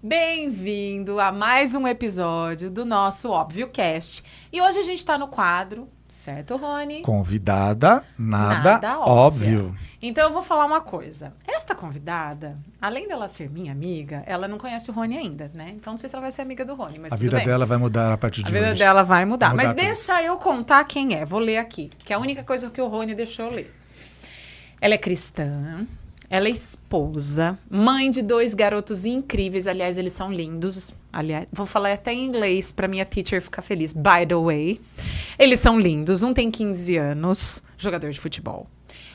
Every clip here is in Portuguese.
Bem-vindo a mais um episódio do nosso ObvioCast. E hoje a gente está no quadro, certo, Rony? Convidada, nada óbvio. Então eu vou falar uma coisa. Esta convidada, além dela ser minha amiga, ela não conhece o Rony ainda, né? Então não sei se ela vai ser amiga do Rony, mas A tudo vida bem. dela vai mudar a partir de hoje. A vida dela vai mudar. Mas tudo. deixa eu contar quem é. Vou ler aqui, que é a única coisa que o Rony deixou eu ler. Ela é cristã. Ela é esposa, mãe de 2 garotos incríveis. Aliás, eles são lindos. Aliás, vou falar até em inglês para minha teacher ficar feliz. By the way, eles são lindos. Um tem 15 anos, jogador de futebol.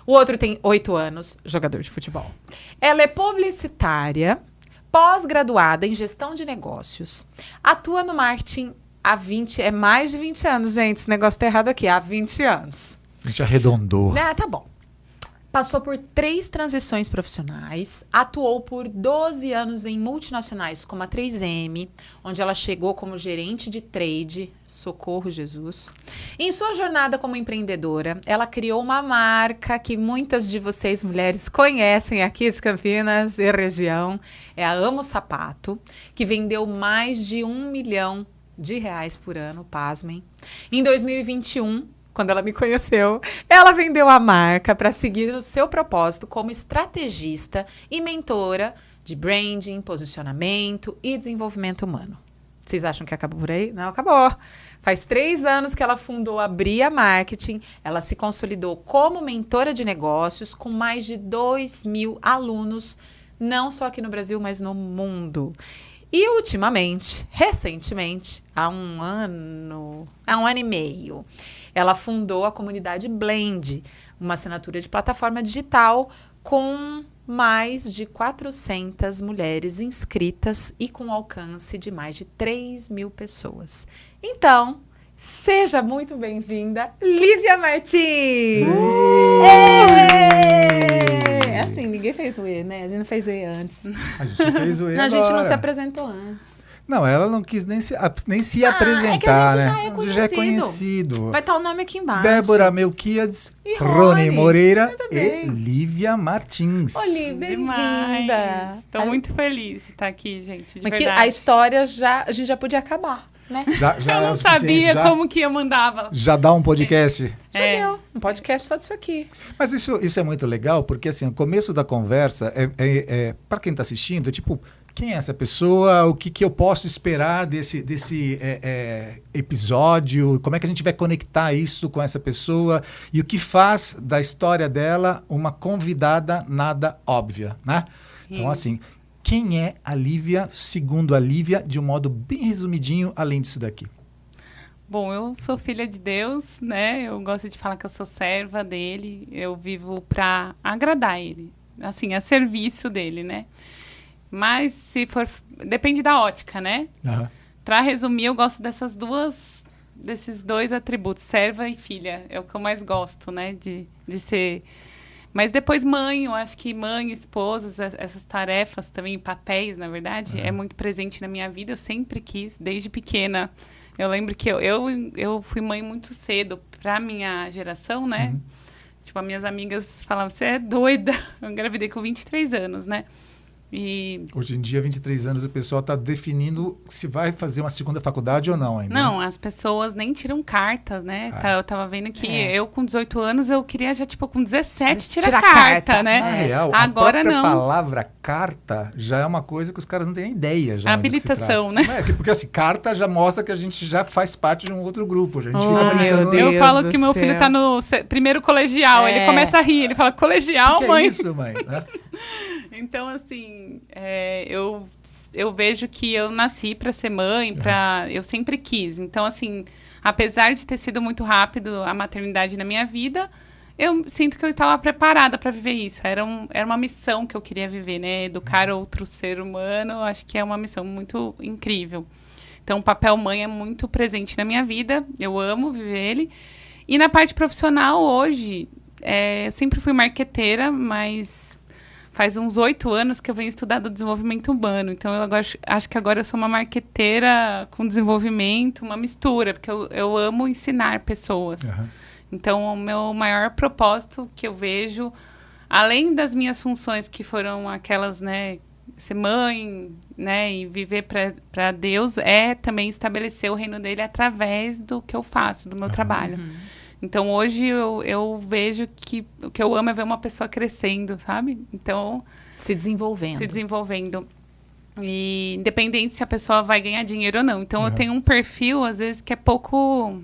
O outro tem 8 anos, jogador de futebol. Ela é publicitária, pós-graduada em gestão de negócios. Atua no marketing há mais de 20 anos, gente. Esse negócio tá errado aqui. Há 20 anos. A gente arredondou. Tá bom. Passou por 3 transições profissionais, atuou por 12 anos em multinacionais como a 3M, onde ela chegou como gerente de trade, socorro Jesus. Em sua jornada como empreendedora, ela criou uma marca que muitas de vocês mulheres conhecem aqui de Campinas e região, é a Amo Sapato, que vendeu mais de R$1 milhão por ano, pasmem. Em 2021, quando ela me conheceu, ela vendeu a marca para seguir o seu propósito como estrategista e mentora de branding, posicionamento e desenvolvimento humano. Vocês acham que acabou por aí? Não, acabou. Faz 3 anos que ela fundou a Bria Marketing. Ela se consolidou como mentora de negócios com mais de 2.000 alunos, não só aqui no Brasil, mas no mundo. E recentemente, há um ano e meio, ela fundou a comunidade Blend, uma assinatura de plataforma digital com mais de 400 mulheres inscritas e com alcance de mais de 3.000 pessoas. Então, seja muito bem-vinda, Lívia Martins! É assim, ninguém fez o E, né? A gente não fez o E antes. A gente fez o E não, agora. a gente não se apresentou antes. Não, ela não quis nem se apresentar, é que a gente né? já é conhecido. Vai estar o nome aqui embaixo. Débora Melquiades, e Rony Moreira e Lívia Martins. Lívia, bem-vinda. Estou muito feliz de estar aqui, gente, de Mas verdade. que a história a gente já podia acabar, né? Já eu não sabia como que eu mandava. Já dá um podcast? Já deu. Um podcast só disso aqui. Mas isso é muito legal, porque assim, o começo da conversa para quem está assistindo, é tipo, quem é essa pessoa? O que eu posso esperar desse episódio? Como é que a gente vai conectar isso com essa pessoa? E o que faz da história dela uma convidada nada óbvia, né? Sim. Então, assim, quem é a Lívia, segundo a Lívia, de um modo bem resumidinho, além disso daqui? Bom, eu sou filha de Deus, né? Eu gosto de falar que eu sou serva dele. Eu vivo para agradar ele, assim, a serviço dele, né? Mas se for... Depende da ótica, né? Uhum. Para resumir, eu gosto desses 2 atributos, serva e filha. É o que eu mais gosto, né? De ser... Mas depois mãe, eu acho que mãe, esposas, essas tarefas também, papéis, na verdade, é muito presente na minha vida. Eu sempre quis, desde pequena. Eu lembro que eu fui mãe muito cedo para minha geração, né? Uhum. Tipo, as minhas amigas falavam, você é doida. Eu engravidei com 23 anos, né? E... Hoje em dia, 23 anos, o pessoal está definindo se vai fazer uma segunda faculdade ou não ainda. Não, as pessoas nem tiram carta, né? Eu tava vendo que eu com 18 anos, eu queria já, tipo, com 17 tirar carta, né? Na real, agora a própria não. palavra carta já é uma coisa que os caras não têm ideia. Já habilitação, né? Porque assim, carta já mostra que a gente já faz parte de um outro grupo. A gente fica brincando. Eu falo que meu filho tá no primeiro colegial. Ele começa a rir. Ele fala, colegial, que mãe? É isso, mãe? Então, assim, eu vejo que eu nasci para ser mãe, eu sempre quis. Então, assim, apesar de ter sido muito rápido a maternidade na minha vida, eu sinto que eu estava preparada para viver isso. Era uma missão que eu queria viver, né? Educar outro ser humano, eu acho que é uma missão muito incrível. Então, o papel mãe é muito presente na minha vida. Eu amo viver ele. E na parte profissional, hoje, eu sempre fui marqueteira, mas faz uns 8 anos que eu venho estudando desenvolvimento humano. Então, acho que agora eu sou uma marqueteira com desenvolvimento, uma mistura, porque eu amo ensinar pessoas. Uhum. Então, o meu maior propósito que eu vejo, além das minhas funções, que foram aquelas, né, ser mãe, né, e viver para Deus é também estabelecer o reino dele através do que eu faço, do meu trabalho. Então, hoje eu vejo que o que eu amo é ver uma pessoa crescendo, sabe? Então... Se desenvolvendo. Se desenvolvendo. E independente se a pessoa vai ganhar dinheiro ou não. Então, eu tenho um perfil, às vezes, que é pouco...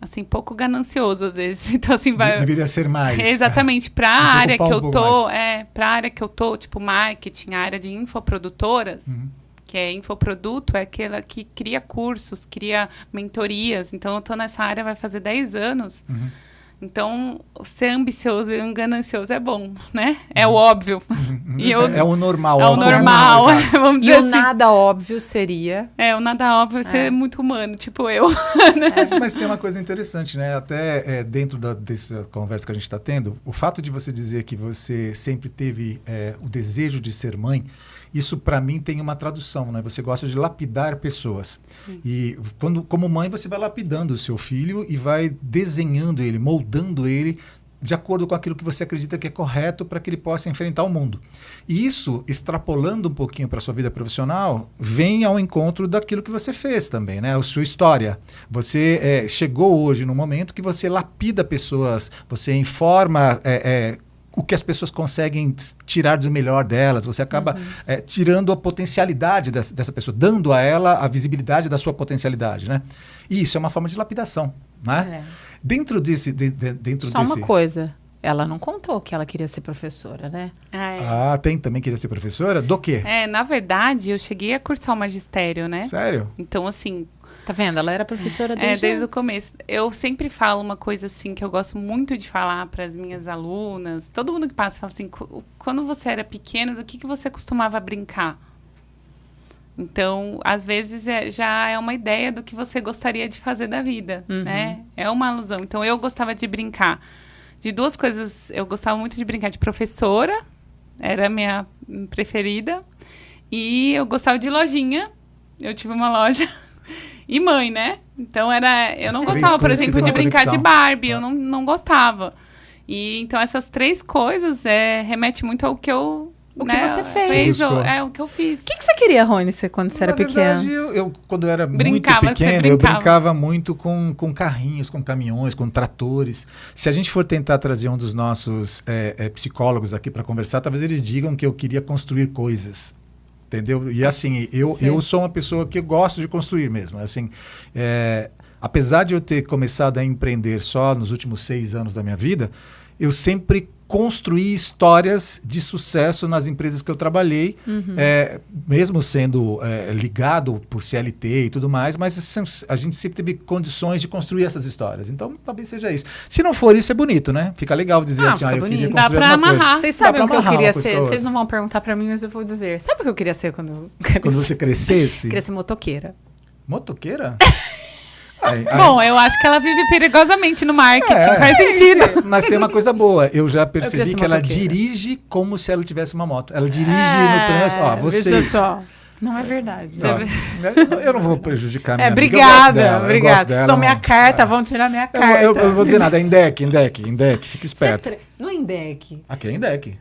Assim, pouco ganancioso, às vezes. Então, assim, vai... Deveria ser mais. Exatamente. Para a área que eu tô... para a área que eu tô, tipo, marketing, a área de infoprodutoras... que é infoproduto, é aquela que cria cursos, cria mentorias. Então, eu estou nessa área vai fazer 10 anos. Então, ser ambicioso e ganancioso é bom, né? É o óbvio. E É o normal. É o normal, vamos dizer assim. E o nada óbvio seria... O nada óbvio é ser muito humano, tipo eu. Mas tem uma coisa interessante, né? Até dentro dessa conversa que a gente está tendo, o fato de você dizer que você sempre teve o desejo de ser mãe, isso para mim tem uma tradução, né? Você gosta de lapidar pessoas. Sim. E como mãe você vai lapidando o seu filho e vai desenhando ele, moldando ele de acordo com aquilo que você acredita que é correto para que ele possa enfrentar o mundo. E isso, extrapolando um pouquinho para a sua vida profissional, vem ao encontro daquilo que você fez também, né? A sua história. Você chegou hoje num momento que você lapida pessoas, você informa... o que as pessoas conseguem tirar do melhor delas, você acaba tirando a potencialidade dessa pessoa, dando a ela a visibilidade da sua potencialidade, né? E isso é uma forma de lapidação, né? Dentro desse... Só uma coisa, ela não contou que ela queria ser professora, né? Também queria ser professora? Do quê? Na verdade, eu cheguei a cursar o magistério, né? Sério? Então, assim... Tá vendo? Ela era professora desde o começo. Eu sempre falo uma coisa assim que eu gosto muito de falar para as minhas alunas. Todo mundo que passa fala assim, quando você era pequeno, do que você costumava brincar? Então, às vezes já é uma ideia do que você gostaria de fazer da vida, né? É uma alusão. Então, eu gostava de brincar de duas coisas. Eu gostava muito de brincar de professora, era a minha preferida. E eu gostava de lojinha. Eu tive uma loja... E mãe, né? Então, eu não gostava, por exemplo, de brincar de Barbie. Eu não gostava. E, então, essas três coisas remete muito ao que eu... O que você fez. O que eu fiz. O que você queria, Rony, quando você era pequena? Eu, quando eu era muito pequeno, eu brincava muito com carrinhos, com caminhões, com tratores. Se a gente for tentar trazer um dos nossos psicólogos aqui para conversar, talvez eles digam que eu queria construir coisas. Entendeu? E assim, eu sou uma pessoa que gosto de construir mesmo. Assim, apesar de eu ter começado a empreender só nos últimos 6 anos da minha vida, eu sempre construí histórias de sucesso nas empresas que eu trabalhei, mesmo sendo ligado por CLT e tudo mais, mas a gente sempre teve condições de construir essas histórias. Então, talvez seja isso. Se não for isso, é bonito, né? Fica legal dizer assim, eu queria construir. Dá pra amarrar. Vocês sabem o que eu queria ser? Vocês não vão perguntar pra mim, mas eu vou dizer. Sabe o que eu queria ser quando você crescesse? Queria ser motoqueira. Motoqueira? Bom, eu acho que ela vive perigosamente no marketing, faz sentido. Mas tem uma coisa boa, eu já percebi que ela dirige como se ela tivesse uma moto. Ela dirige no trânsito. Veja só. Não é verdade. Eu não vou prejudicar minha amiga. Obrigada. São minha carta, vão tirar minha carta. Eu vou dizer nada, é Indec, fica esperto. Não é Indec. Aqui é Indec.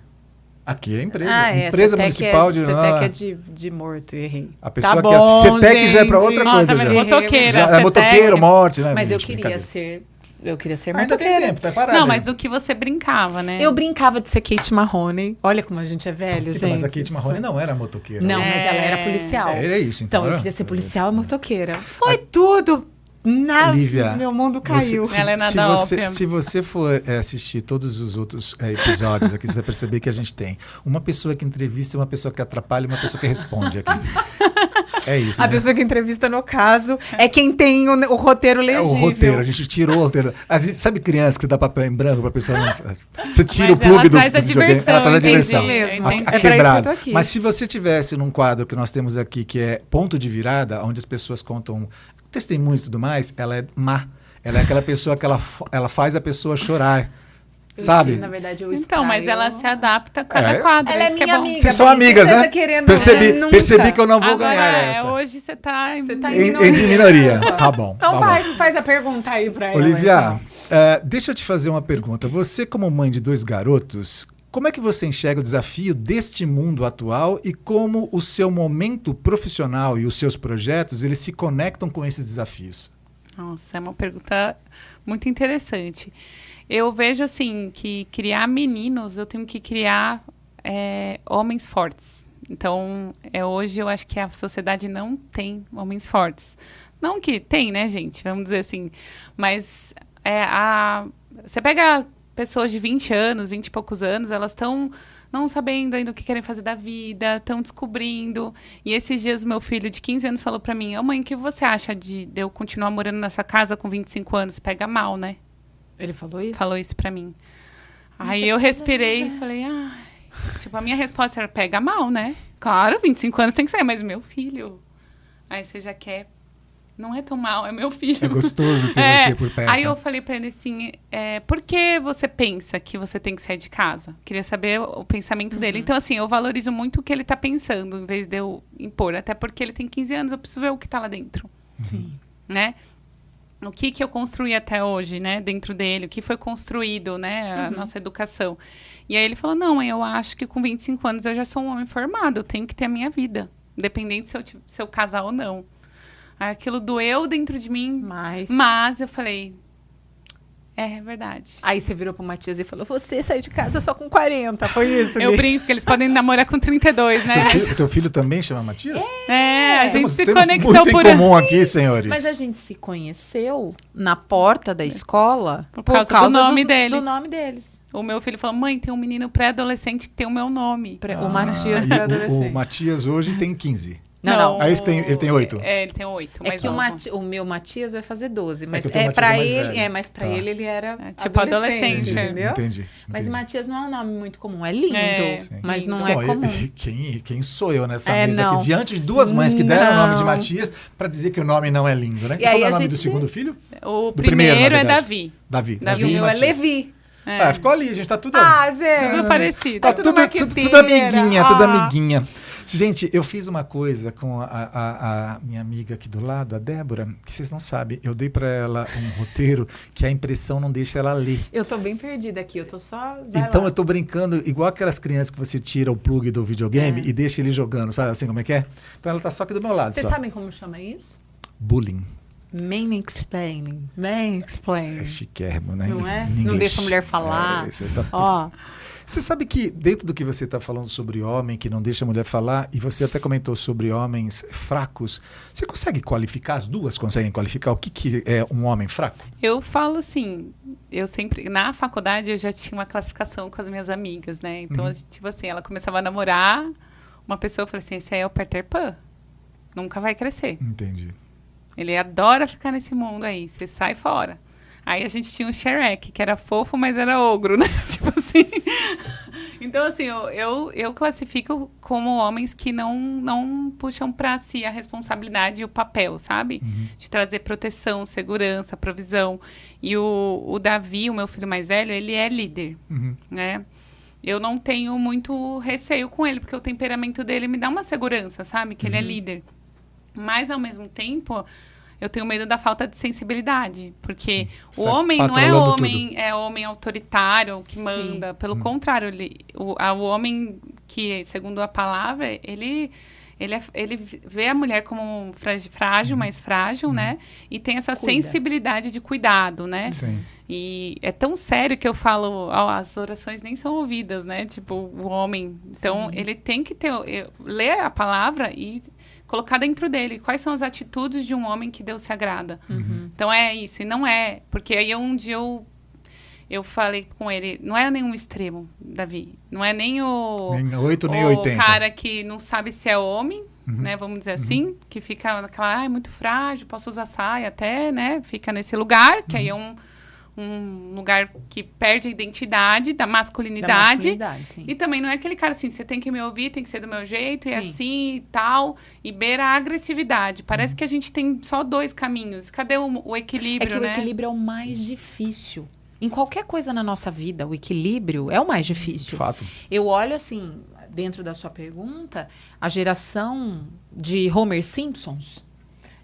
Aqui é empresa. Empresa municipal de... CETEC é de morto, errei. A pessoa que é CETEC já é pra outra coisa. Motoqueira. É motoqueiro, morte, né? Mas eu queria ser motoqueira. Ainda tem tempo, tá parado. Não, mas o que você brincava, né? Eu brincava de ser Kate Marrone. Olha como a gente é velho, gente. Mas a Kate Marrone não era motoqueira. Não, mas ela era policial. Era isso, então. Eu queria ser policial e motoqueira. Foi tudo... Olivia, meu mundo caiu. Ela é nada óbvia. Se você for assistir todos os outros episódios aqui, você vai perceber que a gente tem uma pessoa que entrevista, uma pessoa que atrapalha e uma pessoa que responde aqui. É isso. A pessoa que entrevista, no caso, é quem tem o roteiro legível. O roteiro, a gente tirou o roteiro. A gente, sabe criança que dá papel em branco pra pessoa não... Você tira o plug do videogame. Ela traz a diversão. Mesmo. A quebrada. Mas se você tivesse num quadro que nós temos aqui, que é Ponto de Virada, onde as pessoas contam testemunhos e tudo mais, ela é má. Ela é aquela pessoa que ela faz a pessoa chorar. Sabe? Na verdade, eu então, mas ela se adapta a cada quadro. Ela é minha amiga. Vocês são amigas, né? Percebi que eu não vou ganhar essa. Hoje você tá em minoria. Tá bom. Então faz a pergunta aí pra ela. Olivia, deixa eu te fazer uma pergunta. Você, como mãe de 2 garotos, Como é que você enxerga o desafio deste mundo atual e como o seu momento profissional e os seus projetos, eles se conectam com esses desafios? Nossa, é uma pergunta muito interessante. Eu vejo, assim, que criar meninos, eu tenho que criar homens fortes. Então, hoje eu acho que a sociedade não tem homens fortes. Não que tem, né, gente? Vamos dizer assim. Mas você pega pessoas de 20 anos, 20 e poucos anos, elas estão não sabendo ainda o que querem fazer da vida, estão descobrindo. E esses dias meu filho de 15 anos falou pra mim, mãe, o que você acha de eu continuar morando nessa casa com 25 anos? Pega mal, né? Ele falou isso? Falou isso pra mim. Mas Aí eu respirei e falei, tipo, a minha resposta era, pega mal, né? Claro, 25 anos tem que ser, mas meu filho. Aí você já quer... Não é tão mal, é meu filho. É gostoso ter você por perto. Aí eu falei pra ele assim, por que você pensa que você tem que sair de casa? Queria saber o pensamento dele. Então, assim, eu valorizo muito o que ele tá pensando, em vez de eu impor. Até porque ele tem 15 anos, eu preciso ver o que tá lá dentro. Sim. Né? O que eu construí até hoje, né? Dentro dele, o que foi construído, né? A nossa educação. E aí ele falou, não, mãe, eu acho que com 25 anos eu já sou um homem formado. Eu tenho que ter a minha vida. Independente se eu casar ou não. Aquilo doeu dentro de mim, mas eu falei, é verdade. Aí você virou pro Matias e falou, você saiu de casa só com 40, foi isso? Eu brinco, porque eles podem namorar com 32, né? Teu filho também chama Matias? A gente se temos conectou muito por em comum aqui, senhores. Mas a gente se conheceu na porta da escola por causa do nome deles. Do nome deles. O meu filho falou, mãe, tem um menino pré-adolescente que tem o meu nome. O Matias pré-adolescente. O Matias hoje tem 15. Não. Aí ele tem 8. Ele tem 8. É que o meu Matias vai fazer 12, mas que o pra Matias é mais ele, velho. mas pra ele era tipo adolescente, entendeu? Entendi. Mas Matias não é um nome muito comum, é lindo, mas lindo. não é comum. Quem sou eu nessa mesa não. aqui, diante de duas mães que deram o nome de Matias, pra dizer que o nome não é lindo, né? E Qual aí é o a nome gente do segundo filho? O Do primeiro na é verdade. Davi. E o meu é Levi. Ficou ali, a gente tá tudo... gente! Tudo parecido. Tá tudo amiguinha, tudo Ah. amiguinha. Gente, eu fiz uma coisa com a minha amiga aqui do lado, a Débora, que vocês não sabem. Eu dei pra ela um roteiro que a impressão não deixa ela ler. Eu tô bem perdida aqui, eu tô só... Então eu tô brincando, igual aquelas crianças que você tira o plug do videogame e deixa ele jogando, sabe assim como é que é? Então ela tá só aqui do meu lado. Vocês só. sabem como chama isso? Bullying. Mansplaining. É chiquérrimo, né? Não é? Em Não inglês. deixa a mulher falar. Ó. Você sabe que dentro do que você está falando sobre homem, que não deixa a mulher falar, e você até comentou sobre homens fracos, você consegue qualificar, as duas conseguem qualificar o que é um homem fraco? Eu falo assim, eu sempre, na faculdade eu já tinha uma classificação com as minhas amigas, né? Então, tipo assim, ela começava a namorar uma pessoa, eu falei assim, esse aí é o Peter Pan, nunca vai crescer. Entendi. Ele adora ficar nesse mundo aí, você sai fora. Aí a gente tinha o Shrek, que era fofo, mas era ogro, né? Tipo assim. Então, assim, eu classifico como homens que não puxam pra si a responsabilidade e o papel, sabe? De trazer proteção, segurança, provisão. E o Davi, o meu filho mais velho, ele é líder, né? Eu não tenho muito receio com ele, porque o temperamento dele me dá uma segurança, sabe? Que ele é líder. Mas, ao mesmo tempo, eu tenho medo da falta de sensibilidade. Porque o homem não é homem autoritário que manda. Pelo contrário, o homem que, segundo a palavra, ele vê a mulher como frágil, mais frágil, né? E tem essa sensibilidade de cuidado, né? Sim. E é tão sério que eu falo, as orações nem são ouvidas, né? Tipo, o homem. Então, ele tem que ler a palavra e colocar dentro dele quais são as atitudes de um homem que Deus se agrada. Então, é isso. E não é... Porque aí, um dia eu falei com ele, não é nenhum extremo, Davi. Não é nem nem 8, nem 80. O cara que não sabe se é homem, né? Vamos dizer assim. Que fica naquela, é muito frágil, posso usar saia até, né? Fica nesse lugar, que aí é um lugar que perde a identidade da masculinidade. Sim. E também não é aquele cara assim, você tem que me ouvir, tem que ser do meu jeito, e assim e tal, e beira a agressividade. Parece que a gente tem só dois caminhos. Cadê o equilíbrio, É que né? o equilíbrio é o mais difícil. Em qualquer coisa na nossa vida, o equilíbrio é o mais difícil. Fato. Eu olho assim, dentro da sua pergunta, a geração de Homer Simpsons,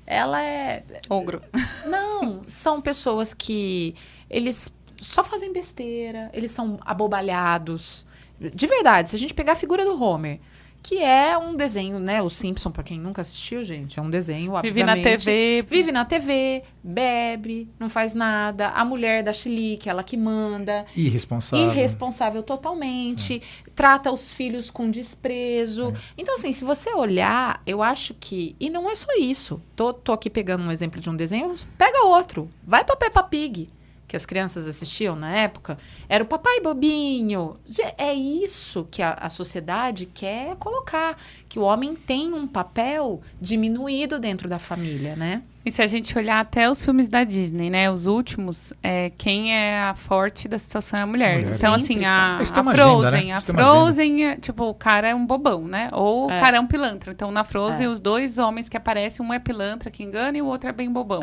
ela é... Ogro. Não, são pessoas que eles só fazem besteira, eles são abobalhados, De verdade, se a gente pegar a figura do Homer, que é um desenho, né? O Simpson, pra quem nunca assistiu, gente, é um desenho, Vive na obviamente. TV. Vive na TV, bebe, não faz nada. A mulher da chilique, ela que manda. Irresponsável totalmente. Trata os filhos com desprezo. Então, assim, se você olhar, eu acho que... E não é só isso. Tô aqui pegando um exemplo de um desenho, pega outro. Vai pra Peppa Pig, que as crianças assistiam na época, era o papai bobinho. É isso que a sociedade quer colocar, que o homem tem um papel diminuído dentro da família, né? E se a gente olhar até os filmes da Disney, né? Os últimos, quem é a forte da situação é a mulher. Então, assim, a Frozen, a Frozen, tipo, o cara é um bobão, né? Ou o cara é um pilantra. Então, na Frozen, os dois homens que aparecem, um é pilantra que engana e o outro é bem bobão.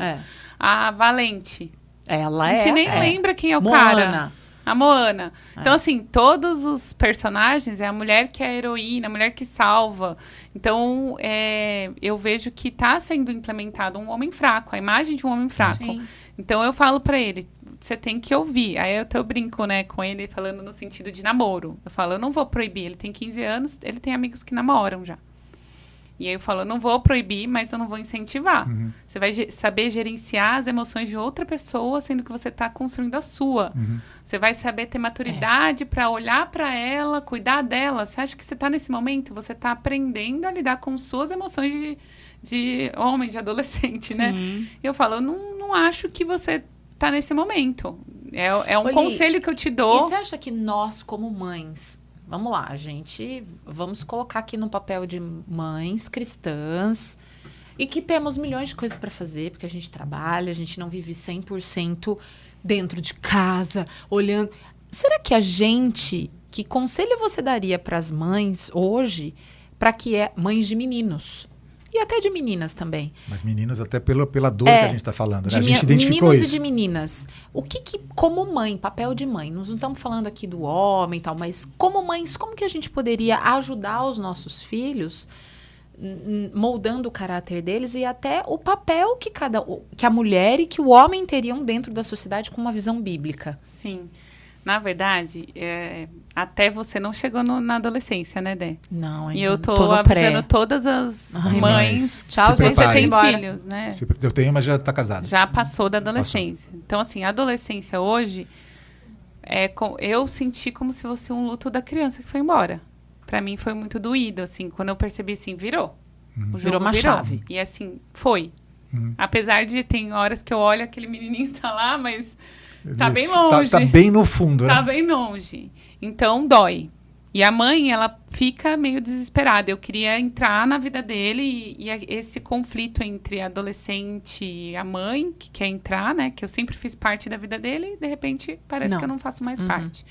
A Valente... Ela a gente nem lembra quem é o cara. A Moana. Então, assim, todos os personagens é a mulher que é a heroína, a mulher que salva. Então, eu vejo que está sendo implementado um homem fraco, a imagem de um homem fraco. Sim. Então, eu falo para ele, você tem que ouvir. Aí eu brinco, né, com ele, falando no sentido de namoro. Eu falo, eu não vou proibir. Ele tem 15 anos, ele tem amigos que namoram já. E aí eu falo, eu não vou proibir, mas eu não vou incentivar. Você vai saber gerenciar as emoções de outra pessoa, sendo que você está construindo a sua. Você vai saber ter maturidade para olhar para ela, cuidar dela. Você acha que você está nesse momento? Você está aprendendo a lidar com suas emoções de homem, de adolescente, né? E eu falo, eu não acho que você está nesse momento. É um conselho que eu te dou. E você acha que nós, como mães... Vamos lá, vamos colocar aqui no papel de mães cristãs e que temos milhões de coisas para fazer, porque a gente trabalha, a gente não vive 100% dentro de casa, olhando. Será que que conselho você daria para as mães hoje, para que mães de meninos? E até de meninas também. Mas meninos até pela dor que a gente está falando, né? A gente identificou meninos isso. E de meninas. O que, como mãe, papel de mãe, nós não estamos falando aqui do homem e tal, mas como mães, como que a gente poderia ajudar os nossos filhos, moldando o caráter deles e até o papel que a mulher e que o homem teriam dentro da sociedade com uma visão bíblica? Sim. Na verdade, até você não chegou na adolescência, né, Dé? Não, ainda e eu tô avisando todas as mães. Tchau, você tem embora. filhos, né? Eu tenho, mas já tá casada. Já passou da adolescência. Então, assim, a adolescência hoje, eu senti como se fosse um luto da criança que foi embora. Pra mim foi muito doído, assim, quando eu percebi, assim, virou. O jogo virou uma chave. E assim, foi. Apesar de, tem horas que eu olho, aquele menininho tá lá, mas... Tá bem longe. Tá bem no fundo, né? Tá bem longe. Então, dói. E a mãe, ela fica meio desesperada. Eu queria entrar na vida dele e esse conflito entre a adolescente e a mãe, que quer entrar, né? Que eu sempre fiz parte da vida dele e, de repente, parece que eu não faço mais parte.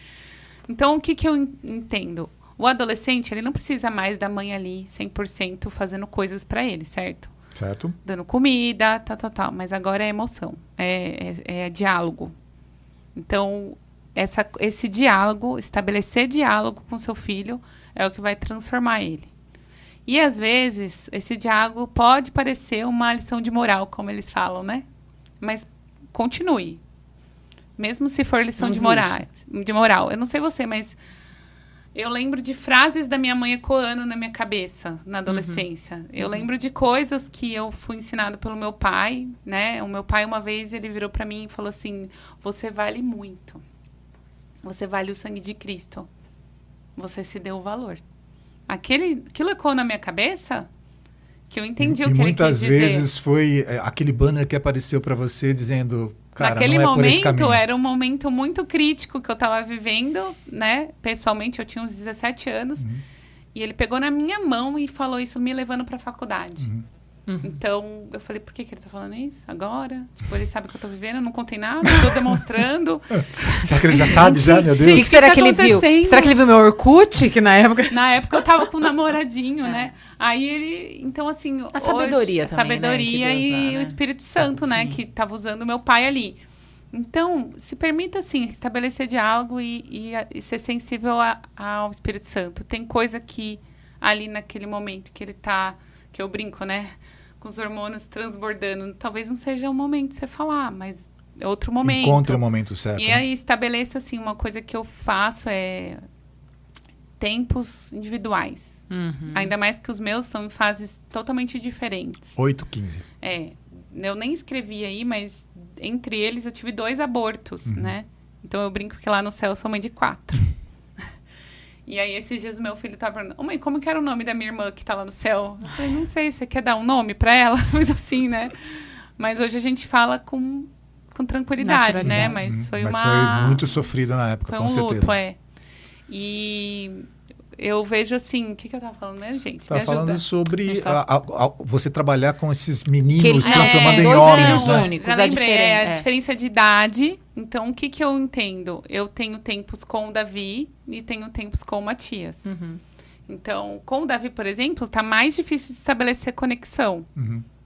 Então, o que eu entendo? O adolescente, ele não precisa mais da mãe ali, 100%, fazendo coisas pra ele, certo? Certo. Dando comida, tal. Mas agora é emoção. É diálogo. Então, esse diálogo, estabelecer diálogo com seu filho é o que vai transformar ele. E, às vezes, esse diálogo pode parecer uma lição de moral, como eles falam, né? Mas continue. Mesmo se for lição de moral. Eu não sei você, mas eu lembro de frases da minha mãe ecoando na minha cabeça, na adolescência. Eu lembro de coisas que eu fui ensinado pelo meu pai, né? O meu pai, uma vez, ele virou pra mim e falou assim, você vale muito. Você vale o sangue de Cristo. Você se deu o valor. Aquilo ecoou na minha cabeça que eu entendi o que ele quis dizer. E muitas vezes foi aquele banner que apareceu pra você dizendo... Cara, naquele não é por esse caminho. Era um momento muito crítico que eu estava vivendo, né? Pessoalmente, eu tinha uns 17 anos. E ele pegou na minha mão e falou isso me levando para a faculdade. Então, eu falei, por que ele tá falando isso agora? Tipo, ele sabe que eu tô vivendo, eu não contei nada, eu tô demonstrando. Será que ele já sabe, já, meu Deus? O que será que ele viu? Será que ele viu meu Orkut, que na época... Na época eu tava com um namoradinho, né? Aí ele, então assim... A sabedoria hoje, também, a sabedoria, né? E o Espírito Santo, né? Que tava usando o meu pai ali. Então, se permita, assim, estabelecer diálogo e ser sensível ao Espírito Santo. Tem coisa que ali naquele momento que ele tá... Que eu brinco, né? Com os hormônios transbordando. Talvez não seja o momento de você falar, mas é outro momento. Encontre o momento certo. E aí estabeleça, assim, uma coisa que eu faço tempos individuais. Ainda mais que os meus são em fases totalmente diferentes. 8, 15. Eu nem escrevi aí, mas entre eles eu tive 2 abortos, né? Então eu brinco que lá no céu eu sou mãe de 4. E aí esses dias meu filho tava perguntando, mãe, como que era o nome da minha irmã que tá lá no céu? Eu falei, não sei, você quer dar um nome pra ela? Mas assim, né? Mas hoje a gente fala com tranquilidade, né? Mas foi foi muito sofrido na época, com certeza. Luto, E eu vejo assim... O que eu tava falando mesmo, gente? Você tava falando sobre você trabalhar com esses meninos eles transformando em 2 homens, filhos né? únicos. Já lembrei, a diferença de idade. Então, o que eu entendo? Eu tenho tempos com o Davi e tenho tempos com o Matias. Então, com o Davi, por exemplo, tá mais difícil de estabelecer conexão.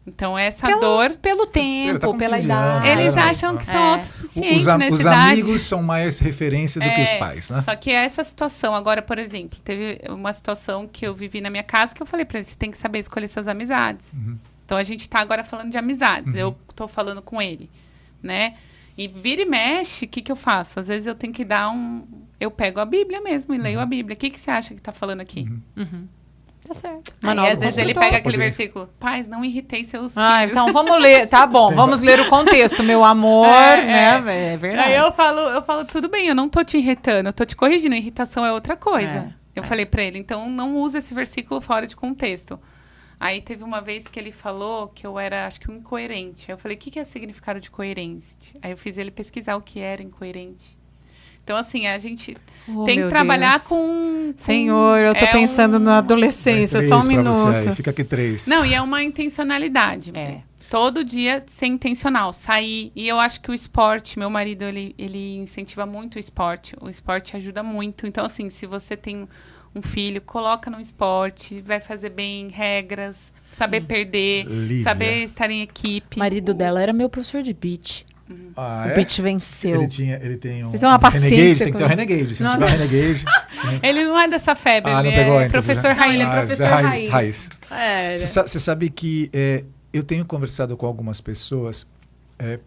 Então, essa dor... Pelo tempo, pela idade. Eles acham que são autossuficientes nessa Os idade. amigos são mais referências do que os pais, né? Só que essa situação, agora, por exemplo, teve uma situação que eu vivi na minha casa que eu falei pra ele, você tem que saber escolher suas amizades. Então, a gente tá agora falando de amizades. Eu tô falando com ele, né? E vira e mexe, o que eu faço? Às vezes eu tenho que dar eu pego a Bíblia mesmo e leio a Bíblia. O que você acha que tá falando aqui? Tá certo. Aí, às vezes ele pega aquele versículo, pais, não irritei seus filhos. Então vamos ler, tá bom, vamos ler o contexto, meu amor, né? É verdade. Aí eu falo, tudo bem, eu não tô te irritando, eu tô te corrigindo, irritação é outra coisa. Eu falei pra ele, então não usa esse versículo fora de contexto. Aí teve uma vez que ele falou que eu era, acho que incoerente. Aí eu falei, o que é o significado de coerente? Aí eu fiz ele pesquisar o que era incoerente. Então, assim, a gente tem que trabalhar com... Senhor, eu tô pensando na adolescência, só um minuto. Fica aqui 3. Não, e é uma intencionalidade. Todo dia ser intencional, sair. E eu acho que o esporte, meu marido, ele incentiva muito o esporte. O esporte ajuda muito. Então, assim, se você tem um filho, coloca no esporte, vai fazer bem, regras, saber perder, saber estar em equipe. O marido dela era meu professor de beach. O beach venceu. Ele tem uma paciência. Renegade, tem que ter um Renegade. Se não tiver Renegade... Ele não é dessa febre, não ele pegou é professor raiz. Ele é professor raiz. Você sabe que eu tenho conversado com algumas pessoas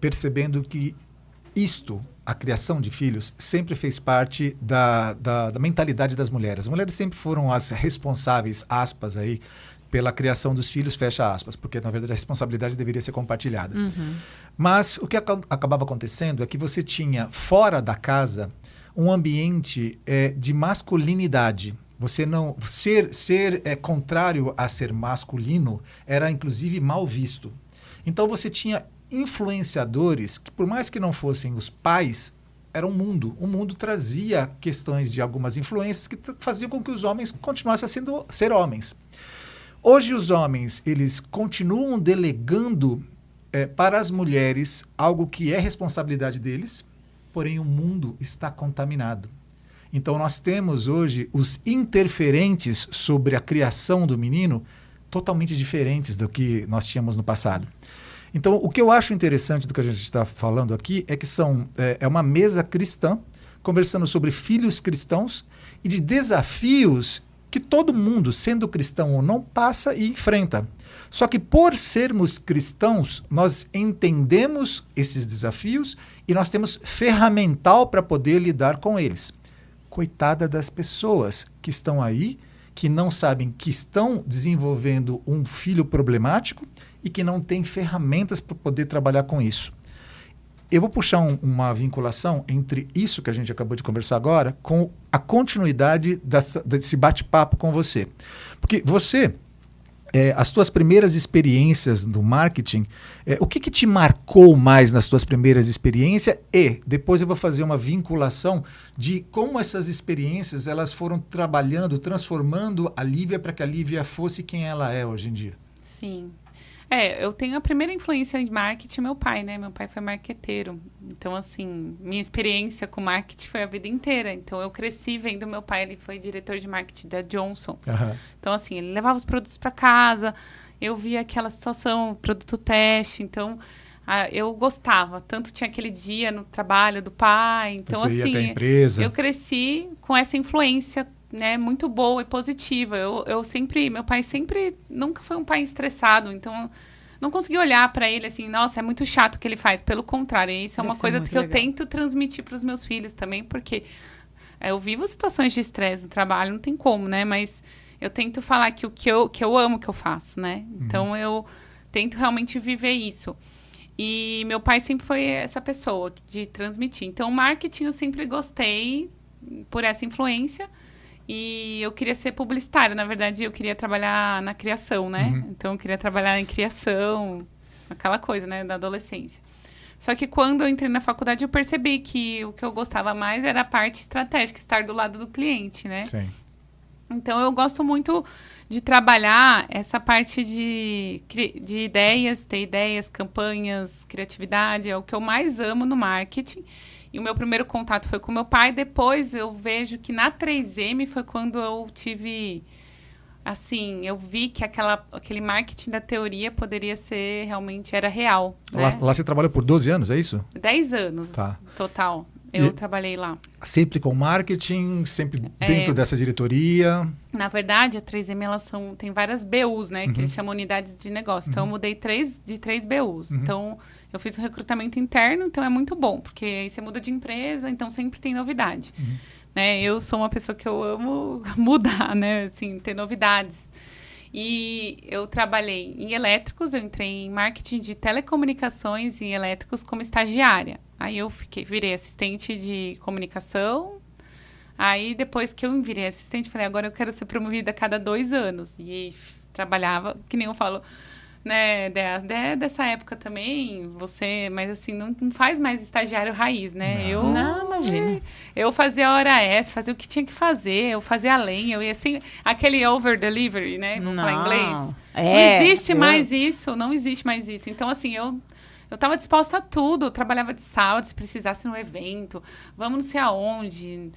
percebendo que a criação de filhos, sempre fez parte da mentalidade das mulheres. As mulheres sempre foram as responsáveis, aspas, aí, pela criação dos filhos, fecha aspas, porque, na verdade, a responsabilidade deveria ser compartilhada. Mas o que acabava acontecendo é que você tinha, fora da casa, um ambiente de masculinidade. Você não... Ser contrário a ser masculino era, inclusive, mal visto. Então, você tinha influenciadores que, por mais que não fossem os pais, era um mundo. O mundo trazia questões de algumas influências que faziam com que os homens continuassem a ser homens. Hoje os homens, eles continuam delegando para as mulheres algo que é responsabilidade deles, porém o mundo está contaminado. Então nós temos hoje os interferentes sobre a criação do menino totalmente diferentes do que nós tínhamos no passado. Então o que eu acho interessante do que a gente está falando aqui é que é uma mesa cristã conversando sobre filhos cristãos e de desafios que todo mundo, sendo cristão ou não, passa e enfrenta. Só que por sermos cristãos, nós entendemos esses desafios e nós temos ferramental para poder lidar com eles. Coitada das pessoas que estão aí, que não sabem que estão desenvolvendo um filho problemático e que não têm ferramentas para poder trabalhar com isso. Eu vou puxar uma vinculação entre isso que a gente acabou de conversar agora com a continuidade desse bate-papo com você. Porque você, as tuas primeiras experiências no marketing, o que te marcou mais nas tuas primeiras experiências? E depois eu vou fazer uma vinculação de como essas experiências elas foram trabalhando, transformando a Lívia para que a Lívia fosse quem ela é hoje em dia. Sim. Eu tenho a primeira influência em marketing, meu pai, né? Meu pai foi marqueteiro. Então, assim, minha experiência com marketing foi a vida inteira. Então, eu cresci vendo meu pai, ele foi diretor de marketing da Johnson. Então, assim, ele levava os produtos para casa, eu via aquela situação, produto teste. Então, eu gostava. Tanto tinha aquele dia no trabalho do pai. Então, você assim, ia até a empresa. Eu cresci com essa influência, né, muito boa e positiva. Meu pai sempre nunca foi um pai estressado, então não consegui olhar para ele assim, nossa, é muito chato o que ele faz. Pelo contrário, isso é uma coisa que eu tento transmitir para os meus filhos também, porque Eu vivo situações de estresse no trabalho, não tem como, né? Mas eu tento falar que o que eu amo que eu faço, né? Então, eu tento realmente viver isso. E meu pai sempre foi essa pessoa de transmitir. Então, marketing eu sempre gostei por essa influência. E eu queria ser publicitária. Na verdade, eu queria trabalhar na criação, né? Então, eu queria trabalhar em criação, aquela coisa, né? Da adolescência. Só que quando eu entrei na faculdade, eu percebi que o que eu gostava mais era a parte estratégica, estar do lado do cliente, né? Sim. Então, eu gosto muito de trabalhar essa parte de ideias, ter ideias, campanhas, criatividade. É o que eu mais amo no marketing. E o meu primeiro contato foi com meu pai. Depois, eu vejo que na 3M foi quando eu tive... Assim, eu vi que aquele marketing da teoria poderia ser, realmente, era real. Né? Lá você trabalhou por 12 anos, é isso? 10 anos, total. Eu trabalhei lá. Sempre com marketing, sempre dentro dessa diretoria? Na verdade, a 3M, tem várias BUs, né? Que eles chamam unidades de negócio. Então, eu mudei de 3 BUs. Então, eu fiz um recrutamento interno, então é muito bom. Porque aí você muda de empresa, então sempre tem novidade. Né? Eu sou uma pessoa que eu amo mudar, né? Assim, ter novidades. E eu trabalhei em elétricos, eu entrei em marketing de telecomunicações em elétricos como estagiária. Aí eu virei assistente de comunicação. Aí depois que eu virei assistente, falei, agora eu quero ser promovida a cada 2 anos. E trabalhava, que nem eu falo, né, dessa época também, mas assim, não faz mais estagiário raiz, né? Não, imagina. Eu fazia hora extra, fazia o que tinha que fazer, eu fazia além, eu ia assim, aquele over delivery, né? Vamos falar inglês. Não existe mais isso, não existe mais isso. Então, assim, eu estava disposta a tudo, eu trabalhava de sábado, se precisasse no evento, vamos não sei aonde.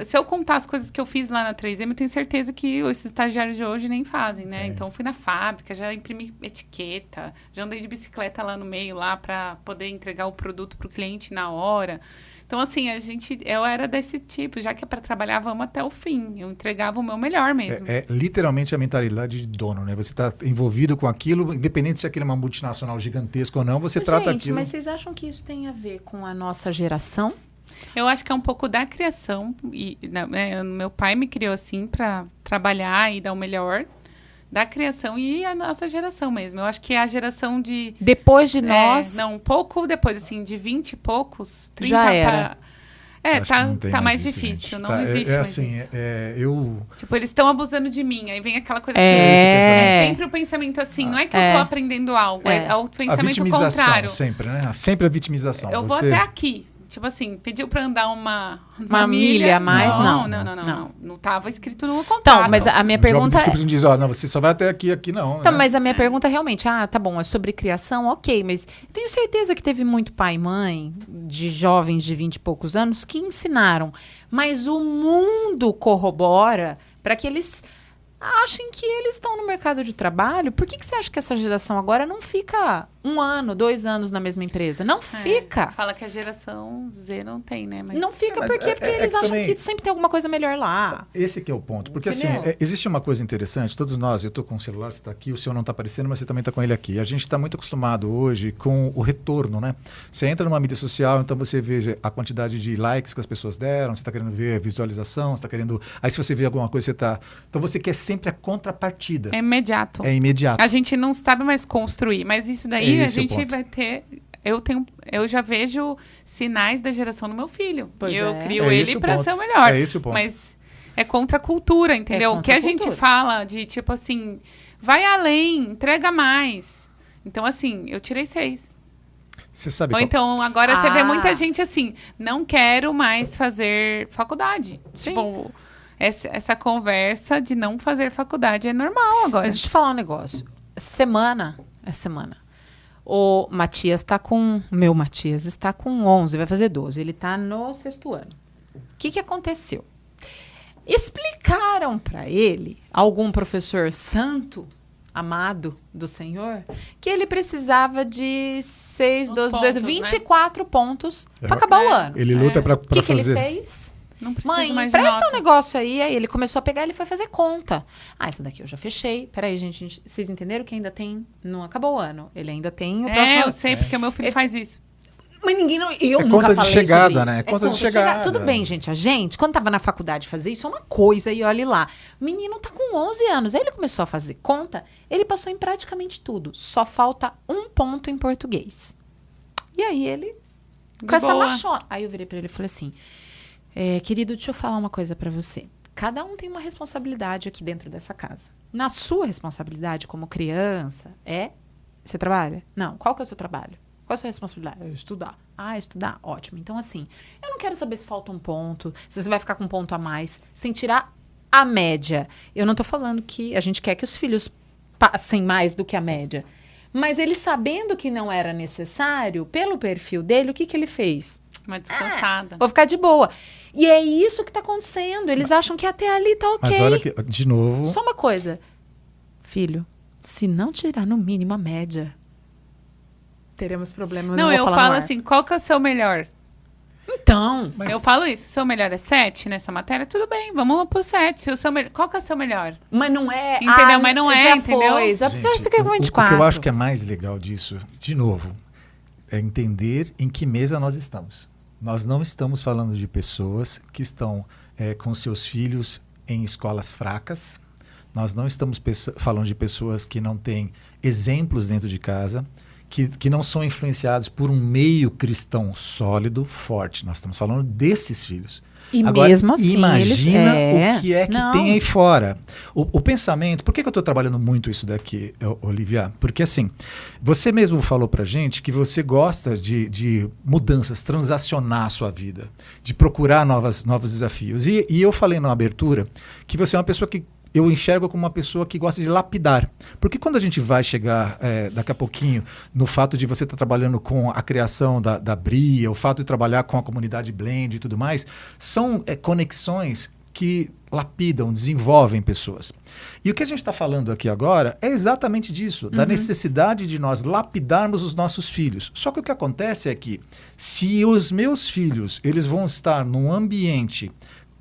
Se eu contar as coisas que eu fiz lá na 3M, eu tenho certeza que esses estagiários de hoje nem fazem, né? Então, fui na fábrica, já imprimi etiqueta, já andei de bicicleta lá no meio, lá para poder entregar o produto para o cliente na hora. Então, assim, eu era desse tipo, já que é para trabalhar, vamos até o fim. Eu entregava o meu melhor mesmo. É literalmente a mentalidade de dono, né? Você está envolvido com aquilo, independente se aquilo é uma multinacional gigantesca ou não, você trata aquilo... Mas vocês acham que isso tem a ver com a nossa geração? Eu acho que é um pouco da criação. Meu pai me criou assim para trabalhar e dar o melhor da criação e a nossa geração mesmo. Eu acho que a geração de... Depois de nós... Não, um pouco depois, assim, de 20 e poucos, 30 já era. Tá mais difícil, não existe mais assim, isso. Tipo, eles estão abusando de mim, aí vem aquela coisa assim. Sempre o pensamento assim, não é que eu tô aprendendo algo, é o pensamento contrário. Sempre, né? Sempre a vitimização. Eu vou até aqui. Tipo assim, pediu pra andar uma milha a mais, não. Não tava escrito no contrato. Então, mas a minha pergunta não diz, não, você só vai até aqui não. Então, né? mas a minha pergunta realmente, tá bom, é sobre criação, ok, mas tenho certeza que teve muito pai e mãe de jovens de 20 e poucos anos que ensinaram, mas o mundo corrobora para que eles achem que eles estão no mercado de trabalho. Por que você acha que essa geração agora não fica 1 ano, 2 anos na mesma empresa? Não fica. Fala que a geração Z não tem, né? Mas... Não fica porque eles acham também... que sempre tem alguma coisa melhor lá. Esse que é o ponto. Porque assim, existe uma coisa interessante. Todos nós, eu estou com o celular, você está aqui, o seu não está aparecendo, mas você também está com ele aqui. A gente está muito acostumado hoje com o retorno, né? Você entra numa mídia social, então você vê a quantidade de likes que as pessoas deram, você está querendo ver visualização, você está querendo... Aí se você vê alguma coisa, você está... Então você quer sempre a contrapartida. É imediato. A gente não sabe mais construir, mas isso daí a gente vai ter... Eu já vejo sinais da geração no meu filho. E eu crio ele para ser o melhor. É esse o ponto. Mas é contra a cultura, entendeu? O que a gente fala de, tipo assim, vai além, entrega mais. Então, assim, eu tirei 6. Você sabe então, agora você vê muita gente assim, não quero mais fazer faculdade. Sim. Tipo, essa conversa de não fazer faculdade é normal agora. Mas deixa eu te falar um negócio. Semana. O Matias meu Matias está com 11, vai fazer 12. Ele está no 6º ano. O que aconteceu? Explicaram para ele, algum professor santo, amado do Senhor, que ele precisava de 6, 12, 18, 24 pontos para acabar o ano. Ele luta para fazer. O que ele fez? Não precisa Mãe, mais empresta um negócio aí. Aí ele começou a pegar, ele foi fazer conta. Essa daqui eu já fechei. Peraí, gente, vocês entenderam que ainda tem... Não acabou o ano. Ele ainda tem o próximo... eu sei, porque o meu filho faz isso. Mas ninguém não. Eu É nunca conta de falei chegada, sobre né? isso. É conta de chegada. Tudo bem, gente. A gente, quando tava na faculdade fazer isso, é uma coisa, e olhe lá. O menino tá com 11 anos. Aí ele começou a fazer conta, ele passou em praticamente tudo. Só falta um ponto em português. E aí ele, com essa machona. Aí eu virei pra ele e falei assim: querido, deixa eu falar uma coisa pra você. Cada um tem uma responsabilidade aqui dentro dessa casa. Na sua responsabilidade como criança você trabalha? Não. Qual que é o seu trabalho? Qual é a sua responsabilidade? Estudar. Estudar? Ótimo. Então, assim, eu não quero saber se falta um ponto, se você vai ficar com um ponto a mais. Você tem que tirar a média. Eu não tô falando que a gente quer que os filhos passem mais do que a média. Mas ele sabendo que não era necessário, pelo perfil dele, o que ele fez? Uma descansada. Vou ficar de boa. E é isso que tá acontecendo. Eles acham que até ali tá ok. Mas olha que, de novo... Só uma coisa. Filho, se não tirar no mínimo a média, teremos problema. Não, eu falo assim, qual que é o seu melhor? Então... Eu falo isso, o seu melhor é 7 nessa matéria? Tudo bem, vamos pro 7. Se o seu qual que é o seu melhor? Mas não é... Entendeu? Mas não é, entendeu? Foi, já Gente, fica com 24. o que eu acho que é mais legal disso, de novo, é entender em que mesa nós estamos. Nós não estamos falando de pessoas que estão com seus filhos em escolas fracas. Nós não estamos falando de pessoas que não têm exemplos dentro de casa, que não são influenciados por um meio cristão sólido, forte. Nós estamos falando desses filhos. E agora, mesmo assim, imagina eles, o que é que tem aí fora. O pensamento... Por que eu estou trabalhando muito isso daqui, Olivia? Porque assim, você mesmo falou pra gente que você gosta de mudanças, transacionar a sua vida, de procurar novos desafios. E eu falei na abertura que você é uma pessoa que eu enxergo como uma pessoa que gosta de lapidar. Porque quando a gente vai chegar daqui a pouquinho no fato de você estar trabalhando com a criação da Bria, o fato de trabalhar com a comunidade Blend e tudo mais, são conexões que lapidam, desenvolvem pessoas. E o que a gente está falando aqui agora é exatamente disso, da necessidade de nós lapidarmos os nossos filhos. Só que o que acontece é que se os meus filhos eles vão estar num ambiente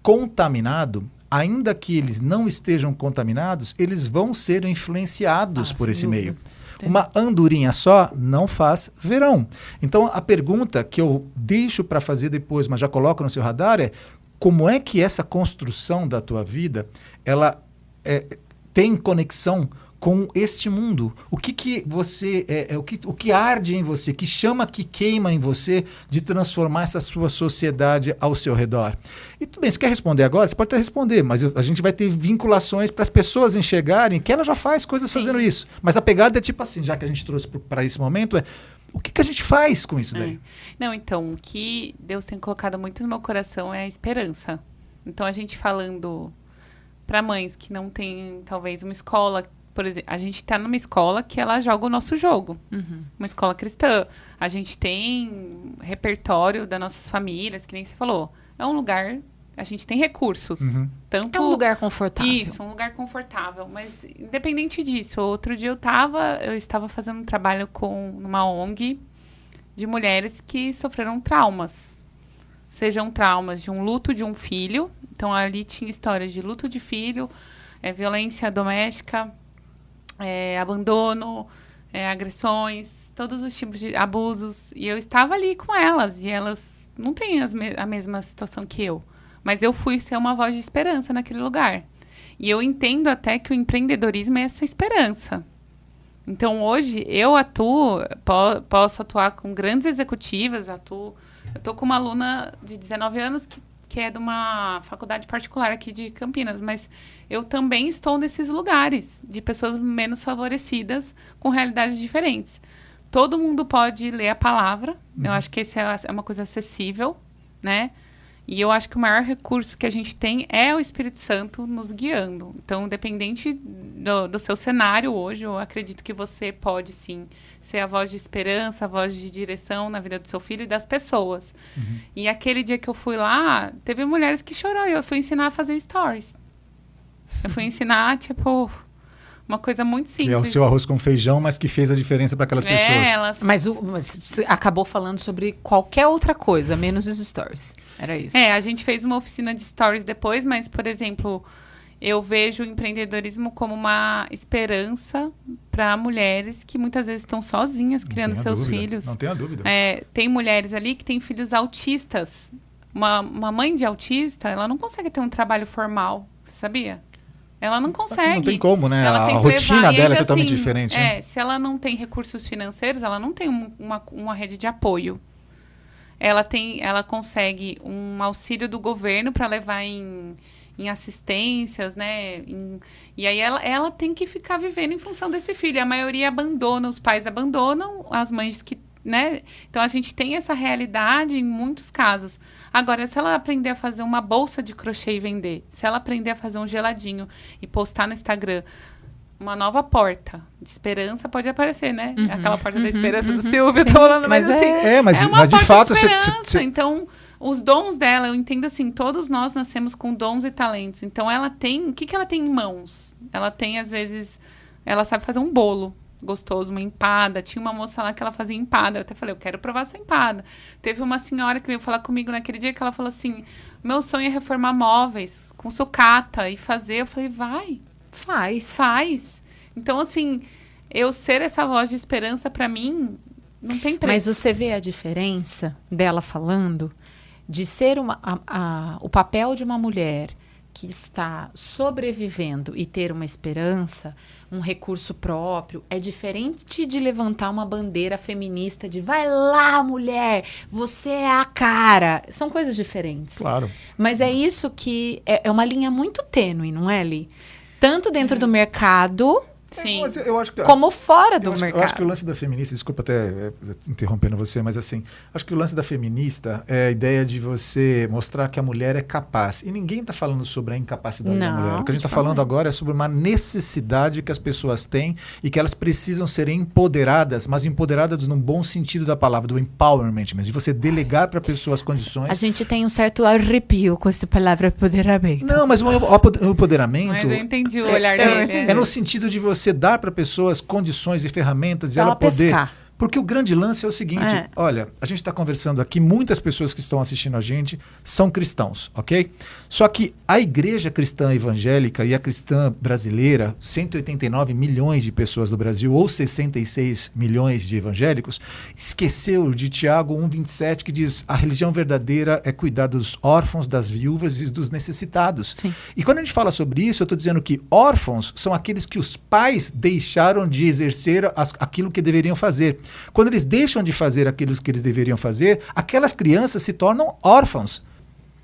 contaminado, ainda que eles não estejam contaminados, eles vão ser influenciados por esse meio. Uma andorinha só não faz verão. Então, a pergunta que eu deixo para fazer depois, mas já coloco no seu radar é: como é que essa construção da tua vida, ela tem conexão com este mundo? O que você o que arde em você, que chama, que queima em você de transformar essa sua sociedade ao seu redor? E tudo bem, você quer responder agora? Você pode até responder, mas a gente vai ter vinculações para as pessoas enxergarem que ela já faz coisas fazendo isso. Mas a pegada é tipo assim, já que a gente trouxe para esse momento, o que a gente faz com isso daí? Não, então, o que Deus tem colocado muito no meu coração é a esperança. Então, a gente falando para mães que não têm, talvez, uma escola. Por exemplo, a gente está numa escola que ela joga o nosso jogo. Uma escola cristã. A gente tem repertório das nossas famílias, que nem você falou. É um lugar... A gente tem recursos. Tanto, é um lugar confortável. Isso, um lugar confortável. Mas, independente disso, outro dia eu estava fazendo um trabalho numa ONG de mulheres que sofreram traumas. Sejam traumas de um luto de um filho. Então, ali tinha histórias de luto de filho, violência doméstica, abandono, agressões, todos os tipos de abusos. E eu estava ali com elas, e elas não têm a mesma situação que eu. Mas eu fui ser uma voz de esperança naquele lugar. E eu entendo até que o empreendedorismo é essa esperança. Então, hoje, eu atuo, posso atuar com grandes executivas, eu estou com uma aluna de 19 anos que é de uma faculdade particular aqui de Campinas, mas eu também estou nesses lugares de pessoas menos favorecidas, com realidades diferentes. Todo mundo pode ler a palavra, eu acho que essa é uma coisa acessível, né? E eu acho que o maior recurso que a gente tem é o Espírito Santo nos guiando. Então, independente do seu cenário hoje, eu acredito que você pode, sim, ser a voz de esperança, a voz de direção na vida do seu filho e das pessoas. E aquele dia que eu fui lá, teve mulheres que choraram. Eu fui ensinar a fazer stories. Eu fui ensinar, tipo... Uma coisa muito simples. Que é o seu arroz com feijão, mas que fez a diferença para aquelas pessoas. Mas você acabou falando sobre qualquer outra coisa, menos os stories. Era isso. A gente fez uma oficina de stories depois, mas, por exemplo, eu vejo o empreendedorismo como uma esperança para mulheres que muitas vezes estão sozinhas criando seus filhos. Não tenha dúvida. Tem mulheres ali que têm filhos autistas. Uma mãe de autista, ela não consegue ter um trabalho formal, sabia? Ela não consegue. Não tem como, né? Ela A tem que rotina levar, dela é ainda totalmente assim, diferente. Né? Se ela não tem recursos financeiros, ela não tem uma rede de apoio. Ela consegue um auxílio do governo para levar em assistências, né? E aí ela tem que ficar vivendo em função desse filho. A maioria abandona, os pais abandonam, as mães que, né? Então a gente tem essa realidade em muitos casos. Agora, se ela aprender a fazer uma bolsa de crochê e vender, se ela aprender a fazer um geladinho e postar no Instagram, uma nova porta de esperança pode aparecer, né? Aquela porta da esperança do Silvio, eu tô falando, mas assim... mas uma de porta fato... de esperança. Então, os dons dela, eu entendo assim, todos nós nascemos com dons e talentos. Então, ela tem... O que ela tem em mãos? Ela tem, às vezes... Ela sabe fazer um bolo gostoso, uma empada. Tinha uma moça lá que ela fazia empada. Eu até falei, eu quero provar essa empada. Teve uma senhora que veio falar comigo naquele dia que ela falou assim, meu sonho é reformar móveis com sucata e fazer. Eu falei, vai. Faz. Então, assim, eu ser essa voz de esperança, pra mim, não tem preço. Mas você vê a diferença dela falando de ser o papel de uma mulher que está sobrevivendo e ter uma esperança, um recurso próprio, é diferente de levantar uma bandeira feminista de vai lá, mulher, você é a cara. São coisas diferentes. Claro. Mas é isso que é uma linha muito tênue, não é, Li? Tanto dentro do mercado... Sim. Mas eu acho que, como fora do mercado. Eu acho que o lance da feminista, desculpa até interrompendo você, mas assim, acho que o lance da feminista é a ideia de você mostrar que a mulher é capaz. E ninguém está falando sobre a incapacidade da mulher. O que a gente está falando agora é sobre uma necessidade que as pessoas têm e que elas precisam ser empoderadas, mas empoderadas num bom sentido da palavra, do empowerment mesmo, de você delegar para a pessoa as condições. A gente tem um certo arrepio com essa palavra empoderamento. Não, mas o empoderamento... Mas eu entendi o olhar dele. É no sentido de você dar para pessoas condições e ferramentas e ela poder... pescar. Porque o grande lance é o seguinte, olha, a gente está conversando aqui, muitas pessoas que estão assistindo a gente são cristãos, ok? Só que a igreja cristã evangélica e a cristã brasileira, 189 milhões de pessoas do Brasil, ou 66 milhões de evangélicos, esqueceu de Tiago 1,27, que diz, a religião verdadeira é cuidar dos órfãos, das viúvas e dos necessitados. Sim. E quando a gente fala sobre isso, eu estou dizendo que órfãos são aqueles que os pais deixaram de exercer aquilo que deveriam fazer. Quando eles deixam de fazer aquilo que eles deveriam fazer, aquelas crianças se tornam órfãos.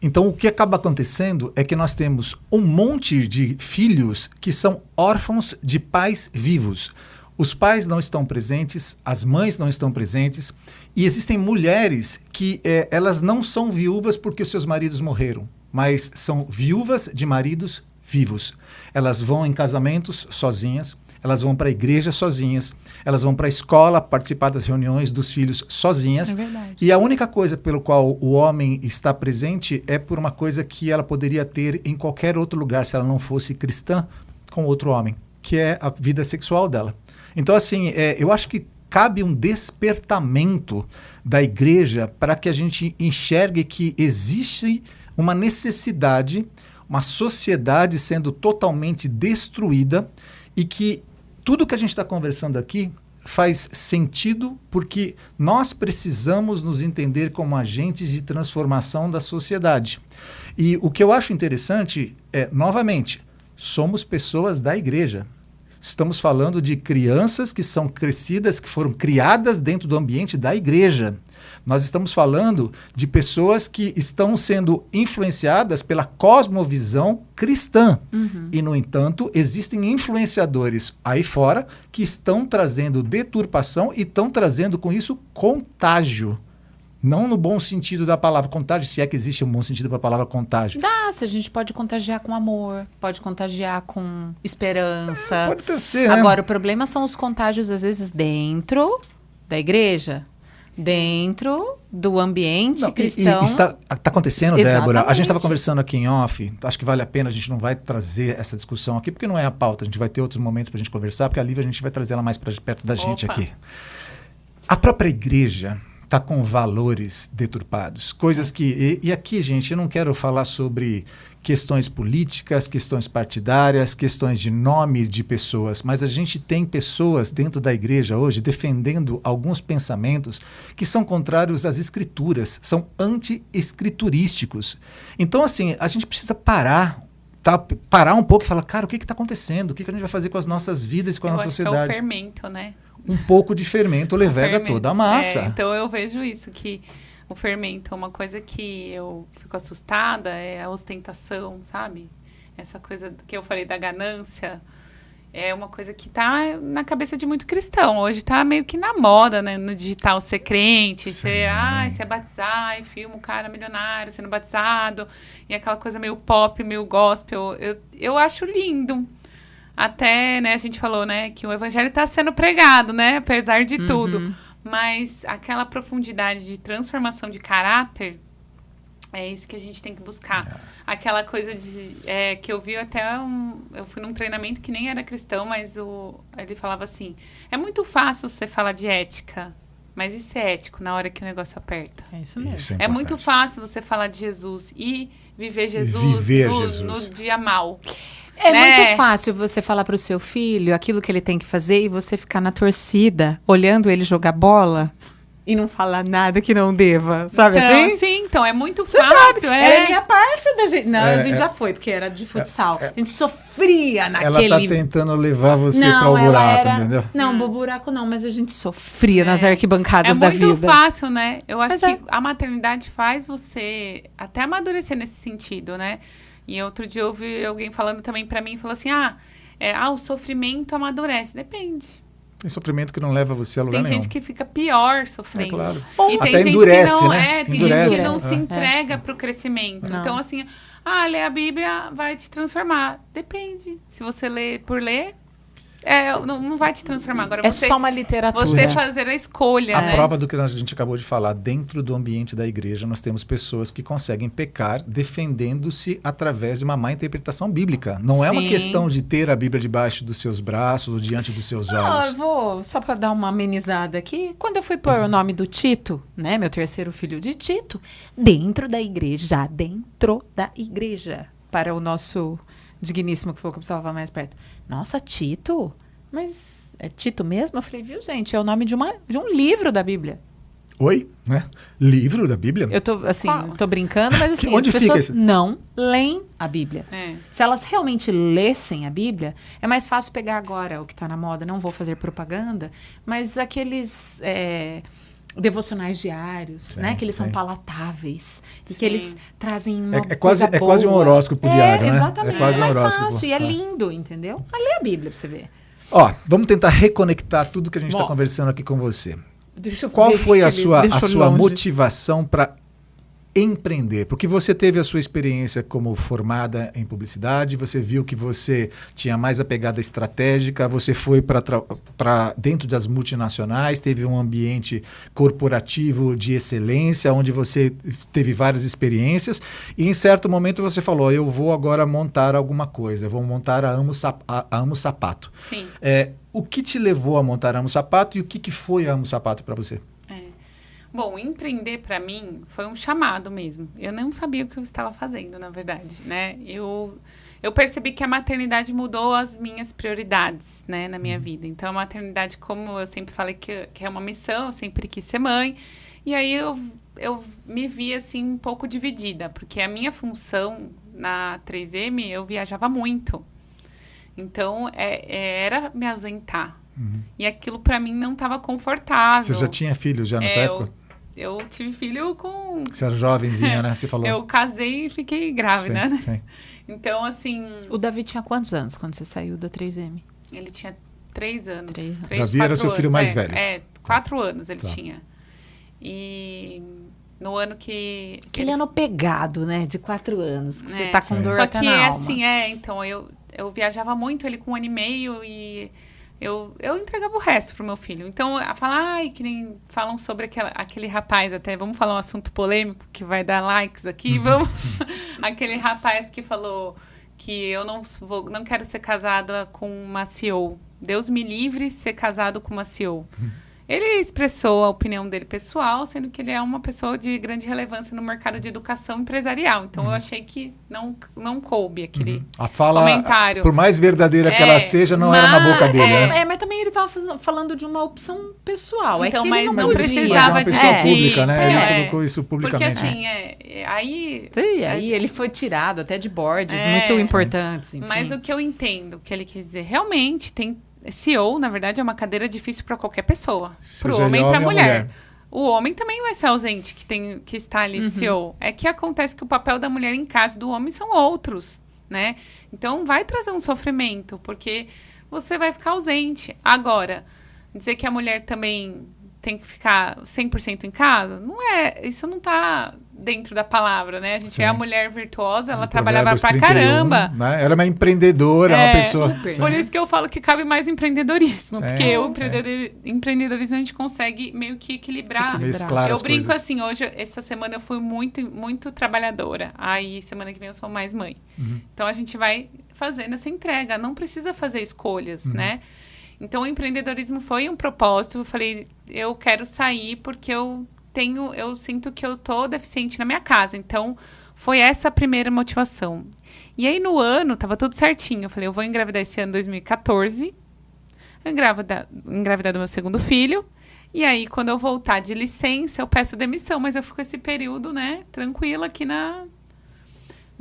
Então, o que acaba acontecendo é que nós temos um monte de filhos que são órfãos de pais vivos. Os pais não estão presentes, as mães não estão presentes, e existem mulheres que elas não são viúvas porque os seus maridos morreram, mas são viúvas de maridos vivos. Elas vão em casamentos sozinhas, elas vão para a igreja sozinhas, elas vão para a escola participar das reuniões dos filhos sozinhas. É verdade. E a única coisa pelo qual o homem está presente é por uma coisa que ela poderia ter em qualquer outro lugar, se ela não fosse cristã, com outro homem, que é a vida sexual dela. Então, assim, eu acho que cabe um despertamento da igreja para que a gente enxergue que existe uma necessidade, uma sociedade sendo totalmente destruída e que tudo que a gente está conversando aqui faz sentido porque nós precisamos nos entender como agentes de transformação da sociedade. E o que eu acho interessante é, novamente, somos pessoas da igreja. Estamos falando de crianças que são crescidas, que foram criadas dentro do ambiente da igreja. Nós estamos falando de pessoas que estão sendo influenciadas pela cosmovisão cristã. E, no entanto, existem influenciadores aí fora que estão trazendo deturpação e estão trazendo com isso contágio. Não no bom sentido da palavra contágio, se é que existe um bom sentido para a palavra contágio. A gente pode contagiar com amor, pode contagiar com esperança. Pode até ser, né? Agora, o problema são os contágios, às vezes, dentro da igreja, dentro do ambiente cristão. Está acontecendo, Exatamente. Débora. A gente estava conversando aqui em off, acho que vale a pena, a gente não vai trazer essa discussão aqui, porque não é a pauta, a gente vai ter outros momentos para a gente conversar, porque a Lívia a gente vai trazer ela mais para perto da gente aqui. A própria igreja está com valores deturpados, coisas que... E aqui, gente, eu não quero falar sobre questões políticas, questões partidárias, questões de nome de pessoas, mas a gente tem pessoas dentro da igreja hoje defendendo alguns pensamentos que são contrários às escrituras, são anti-escriturísticos. Então, assim, a gente precisa parar um pouco e falar, cara, o que está acontecendo? O que a gente vai fazer com as nossas vidas e com a nossa sociedade? Eu acho que é o fermento, né? Um pouco de fermento leveda toda a massa. Então eu vejo isso, que o fermento, uma coisa que eu fico assustada é a ostentação, sabe? Essa coisa que eu falei da ganância, é uma coisa que tá na cabeça de muito cristão. Hoje tá meio que na moda, né? No digital ser crente, ser batizar, e filma o cara milionário sendo batizado, e aquela coisa meio pop, meio gospel. Eu acho lindo. Até, né, a gente falou, né, que o evangelho está sendo pregado, né, apesar de tudo. Mas aquela profundidade de transformação de caráter, é isso que a gente tem que buscar. Aquela coisa que eu vi eu fui num treinamento que nem era cristão, mas ele falava assim, é muito fácil você falar de ética, mas isso é ético na hora que o negócio aperta. É isso mesmo. Isso é muito fácil você falar de Jesus e viver Jesus no dia mal. É muito fácil você falar pro seu filho aquilo que ele tem que fazer e você ficar na torcida, olhando ele jogar bola e não falar nada que não deva, sabe assim? Sim, então é muito fácil. Ela é minha parça da gente. Não, a gente já foi, porque era de futsal. A gente sofria naquele... Ela tá tentando levar você para o buraco, entendeu? Não, o buraco não, mas a gente sofria nas arquibancadas da vida. É muito fácil, né? Eu acho que a maternidade faz você até amadurecer nesse sentido, né? E outro dia eu ouvi alguém falando também pra mim, falou assim, o sofrimento amadurece. Depende. Tem sofrimento que não leva você a lugar nenhum. Tem gente que fica pior sofrendo. Claro. E tem até gente endurece, que não, né? Tem gente que não se entrega pro crescimento. Não. Então, assim, ler a Bíblia vai te transformar. Depende. Se você lê por ler, não vai te transformar. Agora, só uma literatura. Você fazer a escolha, A prova do que a gente acabou de falar, dentro do ambiente da igreja, nós temos pessoas que conseguem pecar defendendo-se através de uma má interpretação bíblica. Não é uma questão de ter a Bíblia debaixo dos seus braços ou diante dos seus olhos. Eu vou, só para dar uma amenizada aqui, quando eu fui pôr o nome do Tito, né, meu terceiro filho de Tito, dentro da igreja, para o nosso digníssimo que falou que eu precisava mais perto. Nossa, Tito? Mas é Tito mesmo? Eu falei, viu, gente? É o nome de um livro da Bíblia. Oi? Né? Livro da Bíblia? Eu tô brincando, mas assim, Onde as pessoas fica não leem a Bíblia. Se elas realmente lessem a Bíblia, é mais fácil pegar agora o que está na moda. Não vou fazer propaganda, mas aqueles... devocionais diários, né? Que eles são palatáveis e que eles trazem uma coisa boa. É quase um horóscopo diário, né? Exatamente. É quase mais horóscopo. fácil e é lindo, entendeu? Mas lê a Bíblia pra você ver. Ó, vamos tentar reconectar tudo que a gente está conversando aqui com você. Qual foi a sua motivação para empreender? Porque você teve a sua experiência como formada em publicidade, você viu que você tinha mais a pegada estratégica, você foi para dentro das multinacionais, teve um ambiente corporativo de excelência, onde você teve várias experiências, e em certo momento você falou, eu vou agora montar alguma coisa, eu vou montar a Amo Sapato. Sim. O que te levou a montar a Amo Sapato e o que foi a Amo Sapato para você? Bom, empreender para mim foi um chamado mesmo. Eu não sabia o que eu estava fazendo, na verdade, né? Eu percebi que a maternidade mudou as minhas prioridades, né, na minha vida. Então, a maternidade, como eu sempre falei que é uma missão, eu sempre quis ser mãe. E aí eu me vi, assim, um pouco dividida, porque a minha função na 3M, eu viajava muito. Então, era me ausentar. E aquilo, para mim, não estava confortável. Você já tinha filhos já nessa época? Eu tive filho com... Você era jovenzinha, né? Você falou. Eu casei e fiquei grávida, né? Sim. Então, assim... O Davi tinha quantos anos quando você saiu da 3M? Ele tinha 3 anos. 3, Davi era seu filho mais velho. 4 anos ele tinha. E no ano que... Aquele ano pegado, né? De 4 anos. Que você tá com dor Só até que na alma. assim, então, eu viajava muito, ele com 1 ano e meio, e... Eu entregava o resto pro meu filho. Então, que nem falam sobre aquele rapaz, até vamos falar um assunto polêmico que vai dar likes aqui, vamos. Aquele rapaz que falou que eu não quero ser casada com uma CEO. Deus me livre ser casado com uma CEO. Ele expressou a opinião dele pessoal, sendo que ele é uma pessoa de grande relevância no mercado de educação empresarial. Então, eu achei que não coube aquele A fala, comentário. por mais verdadeira que ela seja, não era na boca dele, né? Mas também ele estava falando de uma opção pessoal. Então, é que mas ele não podia. precisava Mas é uma pessoa de- pública, né? É. Ele colocou isso publicamente. Porque assim, aí... E aí ele foi tirado até de boards É. muito importantes. Enfim. Mas o que eu entendo que ele quis dizer, realmente tem CEO, na verdade, é uma cadeira difícil para qualquer pessoa. Para o Seja homem e ele para a homem ou mulher. mulher. O homem também vai ser ausente, que está ali de CEO. É que acontece que o papel da mulher em casa e do homem são outros, né? Então, vai trazer um sofrimento, porque você vai ficar ausente. Agora, dizer que a mulher também tem que ficar 100% em casa, não é, isso não está dentro da palavra, né? A gente Sim. é a mulher virtuosa, ela O trabalhava Provérbios pra 31, caramba. né? Ela é uma empreendedora, uma pessoa. super. Por isso que eu falo que cabe mais empreendedorismo. Sim, Porque o sim. empreendedorismo a gente consegue meio que equilibrar. Mesclar Eu as brinco coisas. assim, hoje, essa semana eu fui muito, muito trabalhadora. Aí semana que vem eu sou mais mãe. Então a gente vai fazendo essa entrega. Não precisa fazer escolhas, né? Então o empreendedorismo foi um propósito. Eu falei, eu quero sair porque eu sinto que eu tô deficiente na minha casa. Então, foi essa a primeira motivação. E aí, no ano, tava tudo certinho. Eu falei, eu vou engravidar esse ano, 2014. Engravidar do meu segundo filho. E aí, quando eu voltar de licença, eu peço demissão. Mas eu fico esse período, né, tranquila aqui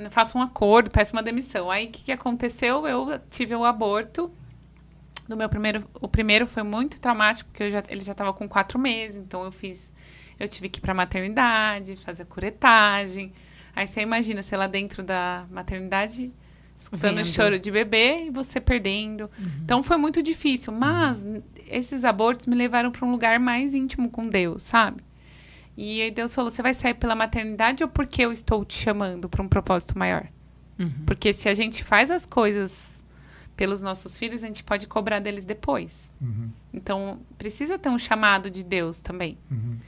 faço um acordo, peço uma demissão. Aí, o que aconteceu? Eu tive o aborto. O primeiro foi muito traumático, porque ele já estava com 4 meses. Então, eu tive que ir para a maternidade, fazer curetagem. Aí você imagina, sei lá, dentro da maternidade, escutando o Vendo. choro de bebê e você perdendo. Então foi muito difícil. Mas esses abortos me levaram para um lugar mais íntimo com Deus, sabe? E aí Deus falou, você vai sair pela maternidade ou porque eu estou te chamando para um propósito maior? Porque se a gente faz as coisas pelos nossos filhos, a gente pode cobrar deles depois. Então, precisa ter um chamado de Deus também.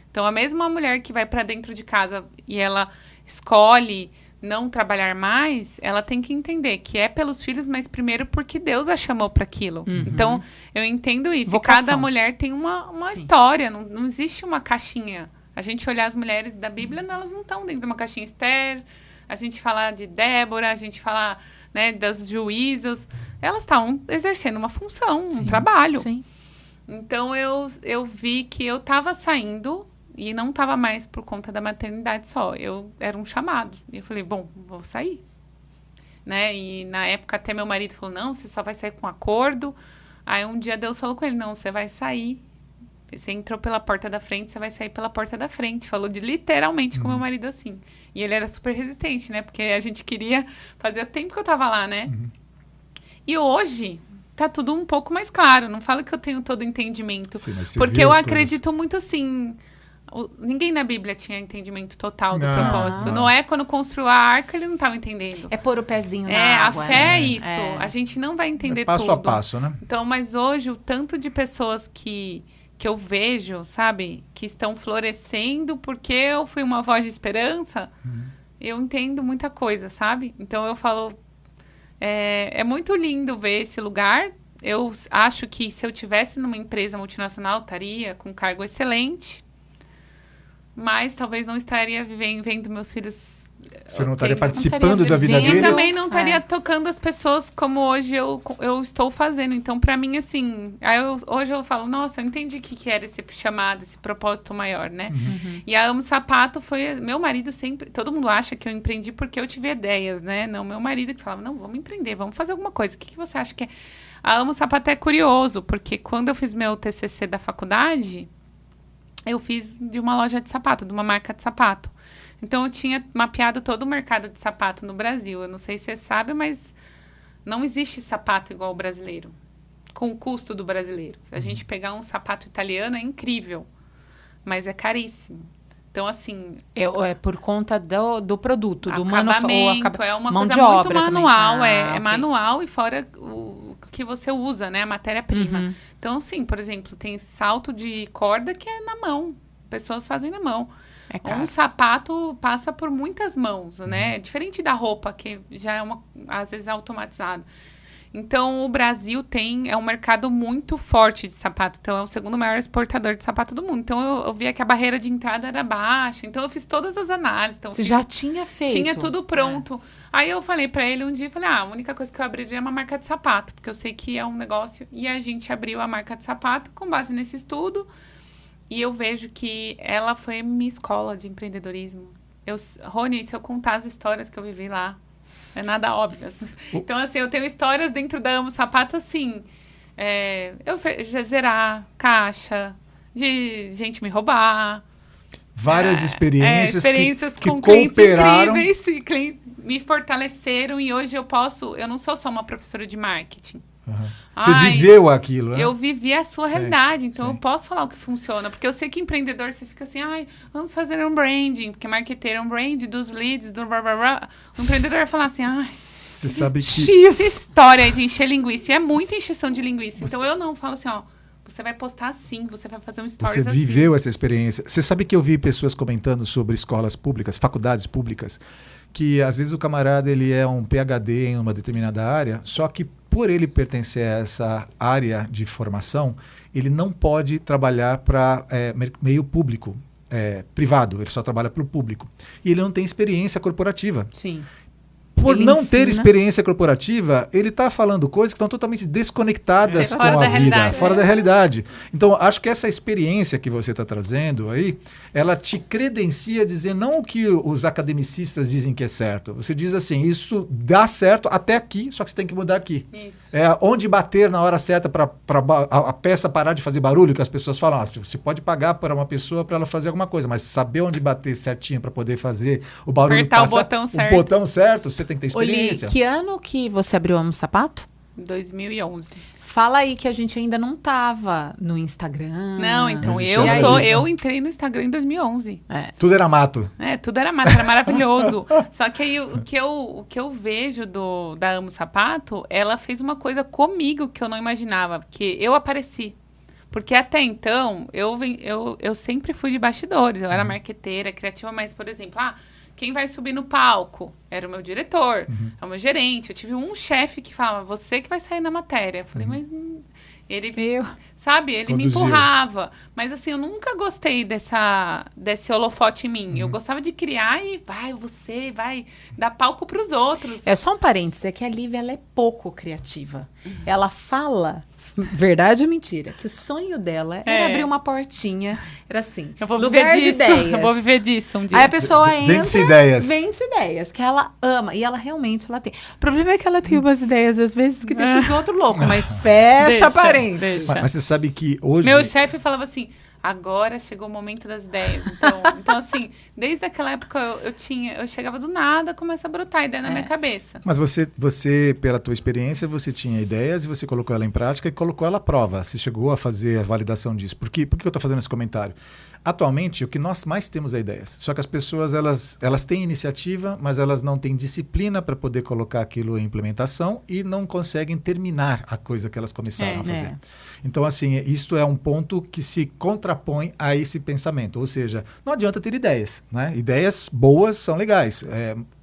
Então, a mesma mulher que vai para dentro de casa e ela escolhe não trabalhar mais, ela tem que entender que é pelos filhos, mas primeiro porque Deus a chamou para aquilo. Então, eu entendo isso. Vocação. E cada mulher tem uma história, não existe uma caixinha. A gente olhar as mulheres da Bíblia, elas não estão dentro de uma caixinha. Esther, a gente falar de Débora, a gente falar, né, das juízas, elas estavam exercendo uma função, um trabalho. Sim. Então, eu vi que eu estava saindo e não estava mais por conta da maternidade só. Era um chamado. E eu falei, bom, vou sair. Né? E na época até meu marido falou, não, você só vai sair com acordo. Aí um dia Deus falou com ele, não, você vai sair. Você entrou pela porta da frente, você vai sair pela porta da frente. Falou literalmente com meu marido assim. E ele era super resistente, né? Porque a gente queria... Fazia tempo que eu tava lá, né? E hoje... tá tudo um pouco mais claro. Não falo que eu tenho todo o entendimento. Sim, mas você porque viu eu as acredito muito assim... Ninguém na Bíblia tinha entendimento total do Não, propósito. não. Não é quando construiu a arca, ele não estava entendendo. É pôr o pezinho na A água. fé é né? isso. A gente não vai entender Passo tudo. a passo, né? Então, mas hoje, o tanto de pessoas que eu vejo, sabe? Que estão florescendo porque eu fui uma voz de esperança. Eu entendo muita coisa, sabe? Então, eu falo... É muito lindo ver esse lugar. Eu acho que se eu tivesse numa empresa multinacional, eu estaria com um cargo excelente. Mas talvez não estaria vendo meus filhos... Você não estaria tendo- participando da vida vivendo. E deles. também não estaria tocando as pessoas como hoje eu estou fazendo. Então, para mim, assim... Hoje eu falo, nossa, eu entendi o que era esse chamado, esse propósito maior, né? E a Amo Sapato foi... Meu marido sempre... Todo mundo acha que eu empreendi porque eu tive ideias, né? Não, meu marido que falava, não, vamos empreender, vamos fazer alguma coisa. O que você acha que é? A Amo Sapato é curioso, porque quando eu fiz meu TCC da faculdade, eu fiz de uma loja de sapato, de uma marca de sapato. Então, eu tinha mapeado todo o mercado de sapato no Brasil. Eu não sei se você sabe, mas não existe sapato igual o brasileiro, com o custo do brasileiro. Se a gente pegar um sapato italiano, é incrível, mas é caríssimo. Então, assim... É por conta do produto, do acabamento, é uma mão coisa de muito obra também. manual. É ok. manual e fora o que você usa, né? A matéria-prima. Então, assim, por exemplo, tem salto de corda que é na mão. Pessoas fazem na mão. É caro. Um sapato passa por muitas mãos, né? Diferente da roupa, que já é às vezes automatizado. Então, o Brasil é um mercado muito forte de sapato. Então, é o segundo maior exportador de sapato do mundo. Então, eu via que a barreira de entrada era baixa. Então, eu fiz todas as análises. Então, Você já tinha feito? Tinha tudo pronto. Aí, eu falei pra ele um dia, a única coisa que eu abriria é uma marca de sapato. Porque eu sei que é um negócio. E a gente abriu a marca de sapato com base nesse estudo. E eu vejo que ela foi minha escola de empreendedorismo. Rony, se eu contar as histórias que eu vivi lá, é nada óbvio. Então, assim, eu tenho histórias dentro da Amo Sapato, assim, zerar caixa, de gente me roubar. Várias experiências com que cooperaram. clientes incríveis, me fortaleceram e hoje eu não sou só uma professora de marketing. Uhum. Você viveu aquilo, né? Eu vivi a sua realidade, então eu posso falar o que funciona. Porque eu sei que empreendedor, você fica assim, vamos fazer um branding, porque marketeiro é um brand dos leads, do blá, blá, blá. O empreendedor vai falar assim, você sabe que... Essa história aí de encher linguiça, e é muita encheção de linguiça. Então eu não falo assim, você vai postar assim, você vai fazer um stories assim. Você viveu essa experiência. Você sabe que eu vi pessoas comentando sobre escolas públicas, faculdades públicas, que às vezes o camarada ele é um PhD em uma determinada área, só que por ele pertencer a essa área de formação, ele não pode trabalhar para meio público, privado, ele só trabalha para o público. E ele não tem experiência corporativa. Sim. Por ele não ensina. ter experiência corporativa, ele está falando coisas que estão totalmente desconectadas com a vida, fora da realidade. Então, acho que essa experiência que você está trazendo aí, ela te credencia a dizer não o que os academicistas dizem que é certo. Você diz assim, isso dá certo até aqui, só que você tem que mudar aqui. Isso. Onde bater na hora certa para a peça parar de fazer barulho, que as pessoas falam, você pode pagar para uma pessoa para ela fazer alguma coisa, mas saber onde bater certinho para poder fazer o barulho, apertar passar, o botão certo, você tem que ter experiência. Oli, que ano que você abriu o Amo Sapato? 2011. Fala aí que a gente ainda não tava no Instagram. Não, então eu entrei no Instagram em 2011. Tudo era mato. Tudo era mato, era maravilhoso. Só que aí o que eu vejo da Amo Sapato, ela fez uma coisa comigo que eu não imaginava, porque eu apareci. Porque até então, eu sempre fui de bastidores, eu era marqueteira, criativa, mas, por exemplo, quem vai subir no palco? Era o meu diretor, é o meu gerente. Eu tive um chefe que falava, você que vai sair na matéria. Eu falei, mas ele, sabe, ele me empurrava. Mas assim, eu nunca gostei desse holofote em mim. Eu gostava de criar e você vai dar palco para os outros. É só um parênteses, é que a Lívia, ela é pouco criativa. Ela fala... Verdade ou mentira? Que o sonho dela era abrir uma portinha. Era assim, eu vou lugar viver de ideias. Eu vou viver disso um dia. Aí a pessoa entra... Vende-se ideias, que ela ama. E ela realmente tem. O problema é que ela tem umas ideias, às vezes, que deixam os outros loucos. Mas fecha parênteses. Mas você sabe que hoje... Meu chefe falava assim... Agora chegou o momento das ideias. Então assim, desde aquela época eu chegava do nada, começa a brotar a ideia na minha cabeça. Mas você, pela tua experiência, você tinha ideias e você colocou ela em prática e colocou ela à prova. Você chegou a fazer a validação disso. Por que eu estou fazendo esse comentário? Atualmente, o que nós mais temos é ideias. Só que as pessoas, elas têm iniciativa, mas elas não têm disciplina para poder colocar aquilo em implementação e não conseguem terminar a coisa que elas começaram a fazer. Então, assim, isto é um ponto que se contrapõe a esse pensamento. Ou seja, não adianta ter ideias, né? Ideias boas são legais.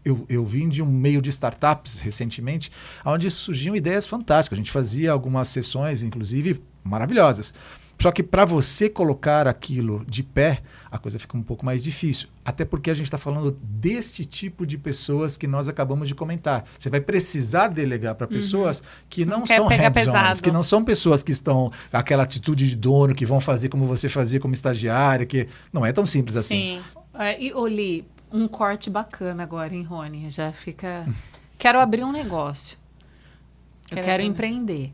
Eu vim de um meio de startups recentemente, onde surgiam ideias fantásticas. A gente fazia algumas sessões, inclusive, maravilhosas. Só que para você colocar aquilo de pé, a coisa fica um pouco mais difícil. Até porque a gente está falando deste tipo de pessoas que nós acabamos de comentar. Você vai precisar delegar para pessoas que não são hands-on, que não são pessoas que estão aquela atitude de dono, que vão fazer como você fazia como estagiária, que não é tão simples assim. Sim. E, Oli, um corte bacana agora, hein, Rony? Já fica... Quero abrir um negócio. Eu quero empreender.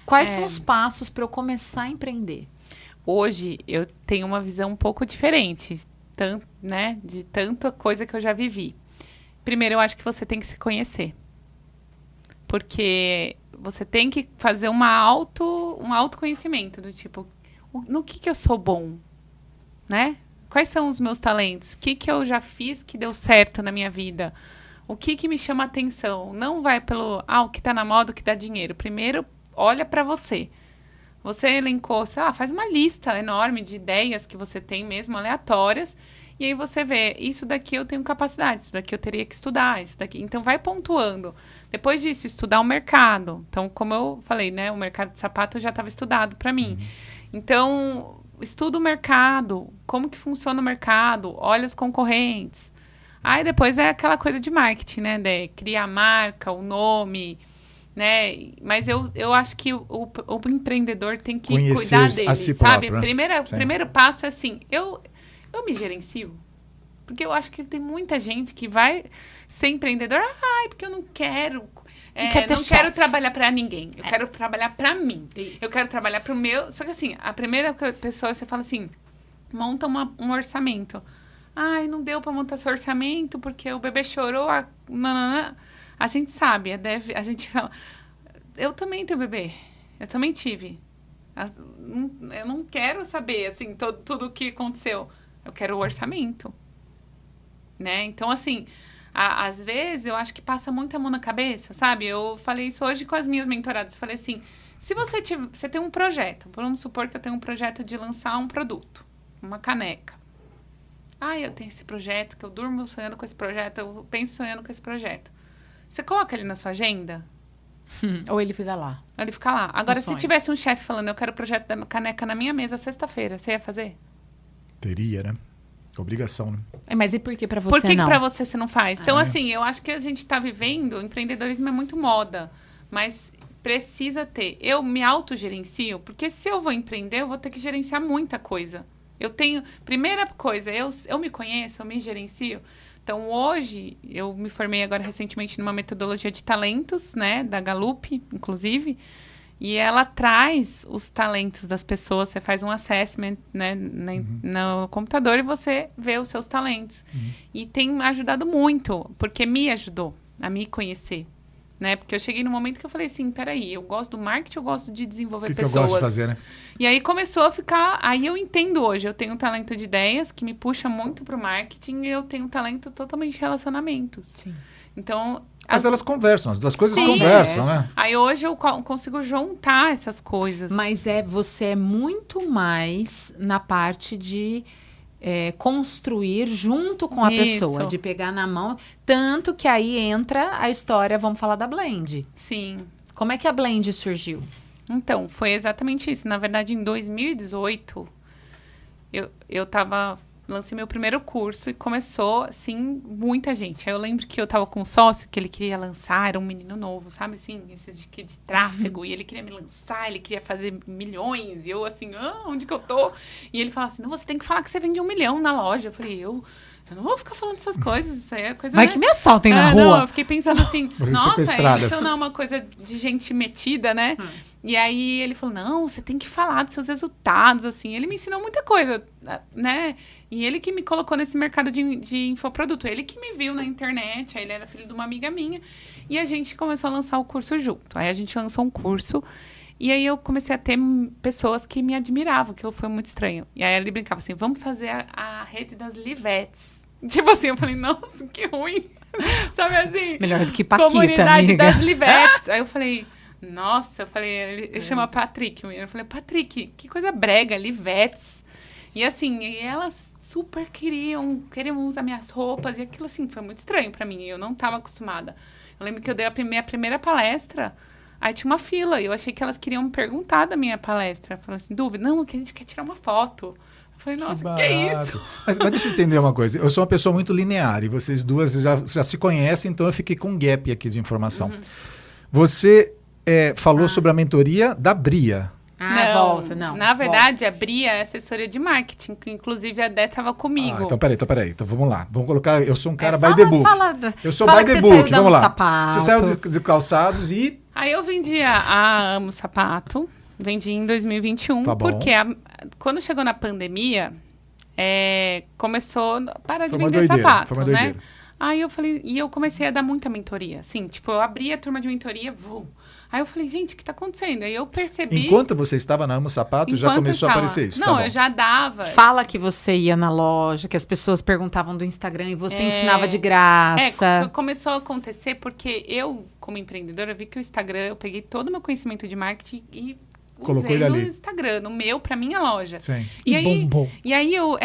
Quais são os passos para eu começar a empreender? Hoje, eu tenho uma visão um pouco diferente, de tanta coisa que eu já vivi. Primeiro, eu acho que você tem que se conhecer. Porque você tem que fazer um autoconhecimento, do tipo, no que eu sou bom, né? Quais são os meus talentos? O que eu já fiz que deu certo na minha vida? O que me chama atenção? Não vai pelo, o que tá na moda, o que dá dinheiro. Primeiro, olha para você. Você elencou, faz uma lista enorme de ideias que você tem mesmo, aleatórias, e aí você vê, isso daqui eu tenho capacidade, isso daqui eu teria que estudar, isso daqui. Então, vai pontuando. Depois disso, estudar o mercado. Então, como eu falei, né? O mercado de sapato já estava estudado para mim. Então, estuda o mercado. Como que funciona o mercado? Olha os concorrentes. Aí depois é aquela coisa de marketing, né? De criar a marca, o nome, né? Mas eu acho que o empreendedor tem que Conhecer cuidar dele, a si sabe? próprio, né? Primeiro passo é assim, eu me gerencio. Porque eu acho que tem muita gente que vai ser empreendedor. Ai, porque eu não quero... não quero trabalhar para ninguém. Eu quero trabalhar para mim. Isso. Eu quero trabalhar para o meu... Só que assim, a primeira pessoa, você fala assim, monta um orçamento. Ai, não deu para montar seu orçamento porque o bebê chorou. A gente sabe, a gente fala... Eu também tenho bebê. Eu também tive. Eu não quero saber, assim, tudo o que aconteceu. Eu quero o orçamento. Né? Então, assim, às vezes eu acho que passa muita mão na cabeça, sabe? Eu falei isso hoje com as minhas mentoradas. Falei assim, se você tem um projeto, vamos supor que eu tenho um projeto de lançar um produto, uma caneca. Eu tenho esse projeto, que eu durmo sonhando com esse projeto, eu penso sonhando com esse projeto. Você coloca ele na sua agenda? Ou ele fica lá. Ele fica lá. Agora, se sonho. tivesse um chefe falando, eu quero o projeto da caneca na minha mesa sexta-feira, você ia fazer? Teria, né? Obrigação, né? Mas e por que pra você Por que não? pra você não faz? Então, assim, eu acho que a gente tá vivendo, o empreendedorismo é muito moda, mas precisa ter. Eu me autogerencio, porque se eu vou empreender, eu vou ter que gerenciar muita coisa. Eu tenho... Primeira coisa, eu me conheço, eu me gerencio. Então, hoje, eu me formei agora recentemente numa metodologia de talentos, né? Da Gallup, inclusive. E ela traz os talentos das pessoas. Você faz um assessment, né, no computador e você vê os seus talentos. E tem ajudado muito, porque me ajudou a me conhecer. Né? Porque eu cheguei no momento que eu falei assim, peraí, eu gosto do marketing, eu gosto de desenvolver pessoas. O que eu gosto de fazer, né? E aí começou a ficar... Aí eu entendo hoje, eu tenho um talento de ideias que me puxa muito pro marketing e eu tenho um talento totalmente de relacionamentos. Sim. Então... Mas elas conversam, as duas coisas Sim, conversam, né? Aí hoje eu consigo juntar essas coisas. Mas você é muito mais na parte de construir junto com a Isso. pessoa, de pegar na mão. Tanto que aí entra a história, vamos falar da Blend. Sim. Como é que a Blend surgiu? Então, foi exatamente isso. Na verdade, em 2018, lancei meu primeiro curso e começou, assim, muita gente. Aí eu lembro que eu tava com um sócio que ele queria lançar, era um menino novo, sabe, assim, esses de tráfego, e ele queria me lançar, ele queria fazer milhões, e eu, assim, onde que eu tô? E ele falava assim, não, você tem que falar que você vende 1 milhão na loja. Eu falei, eu não vou ficar falando essas coisas, isso aí é coisa... Vai que me assaltem na rua. Não, eu fiquei pensando assim, nossa, sequestrada. isso não é uma coisa de gente metida, né? E aí ele falou, não, você tem que falar dos seus resultados, assim. Ele me ensinou muita coisa, né? E ele que me colocou nesse mercado de infoproduto. Ele que me viu na internet, aí ele era filho de uma amiga minha. E a gente começou a lançar o curso junto. Aí a gente lançou um curso e aí eu comecei a ter pessoas que me admiravam, que foi muito estranho. E aí ele brincava assim, vamos fazer a rede das Livettes. Tipo assim, eu falei, nossa, que ruim. Sabe assim? Melhor do que Paquita, Comunidade amiga. das Livettes. Aí eu falei... Nossa, eu falei, ele chama Patrick. Eu falei, Patrick, que coisa brega, Livettes. E assim, e elas super queriam usar minhas roupas. E aquilo, assim, foi muito estranho pra mim. Eu não tava acostumada. Eu lembro que eu dei a minha primeira palestra, aí tinha uma fila. E eu achei que elas queriam me perguntar da minha palestra. Falei assim, dúvida? Não, que a gente quer tirar uma foto. Eu falei, nossa, que é isso? Mas deixa eu entender uma coisa. Eu sou uma pessoa muito linear e vocês duas já se conhecem, então eu fiquei com um gap aqui de informação. Você... falou sobre a mentoria da Bria. Volta, não. Na verdade, a Bria é assessoria de marketing, que inclusive a Dé estava comigo. Então, peraí. Então, vamos lá. Vamos colocar... Eu sou um cara by fala- the book. fala- Eu sou fala by que the você book. saiu da Vamos lá. Sapato. Você saiu de calçados e... Aí eu vendia a Amo Sapato, vendi em 2021, Tá bom. porque quando chegou na pandemia, começou a parar de Foi uma vender doideira, sapato, foi uma né? doideira. Aí eu falei, e eu comecei a dar muita mentoria, assim, tipo, eu abri a turma de mentoria, Aí eu falei, gente, o que tá acontecendo? Aí eu percebi... Enquanto você estava na Amo Sapato, já enquanto começou eu a tava- aparecer isso. Não, tá bom. eu já dava. Fala que você ia na loja, que as pessoas perguntavam do Instagram e você ensinava de graça. Começou a acontecer porque eu, como empreendedora, vi que o Instagram, eu peguei todo o meu conhecimento de marketing e Colocou usei ele no ali. Instagram, no meu, pra minha loja. Sim. E aí, bombou. E aí eu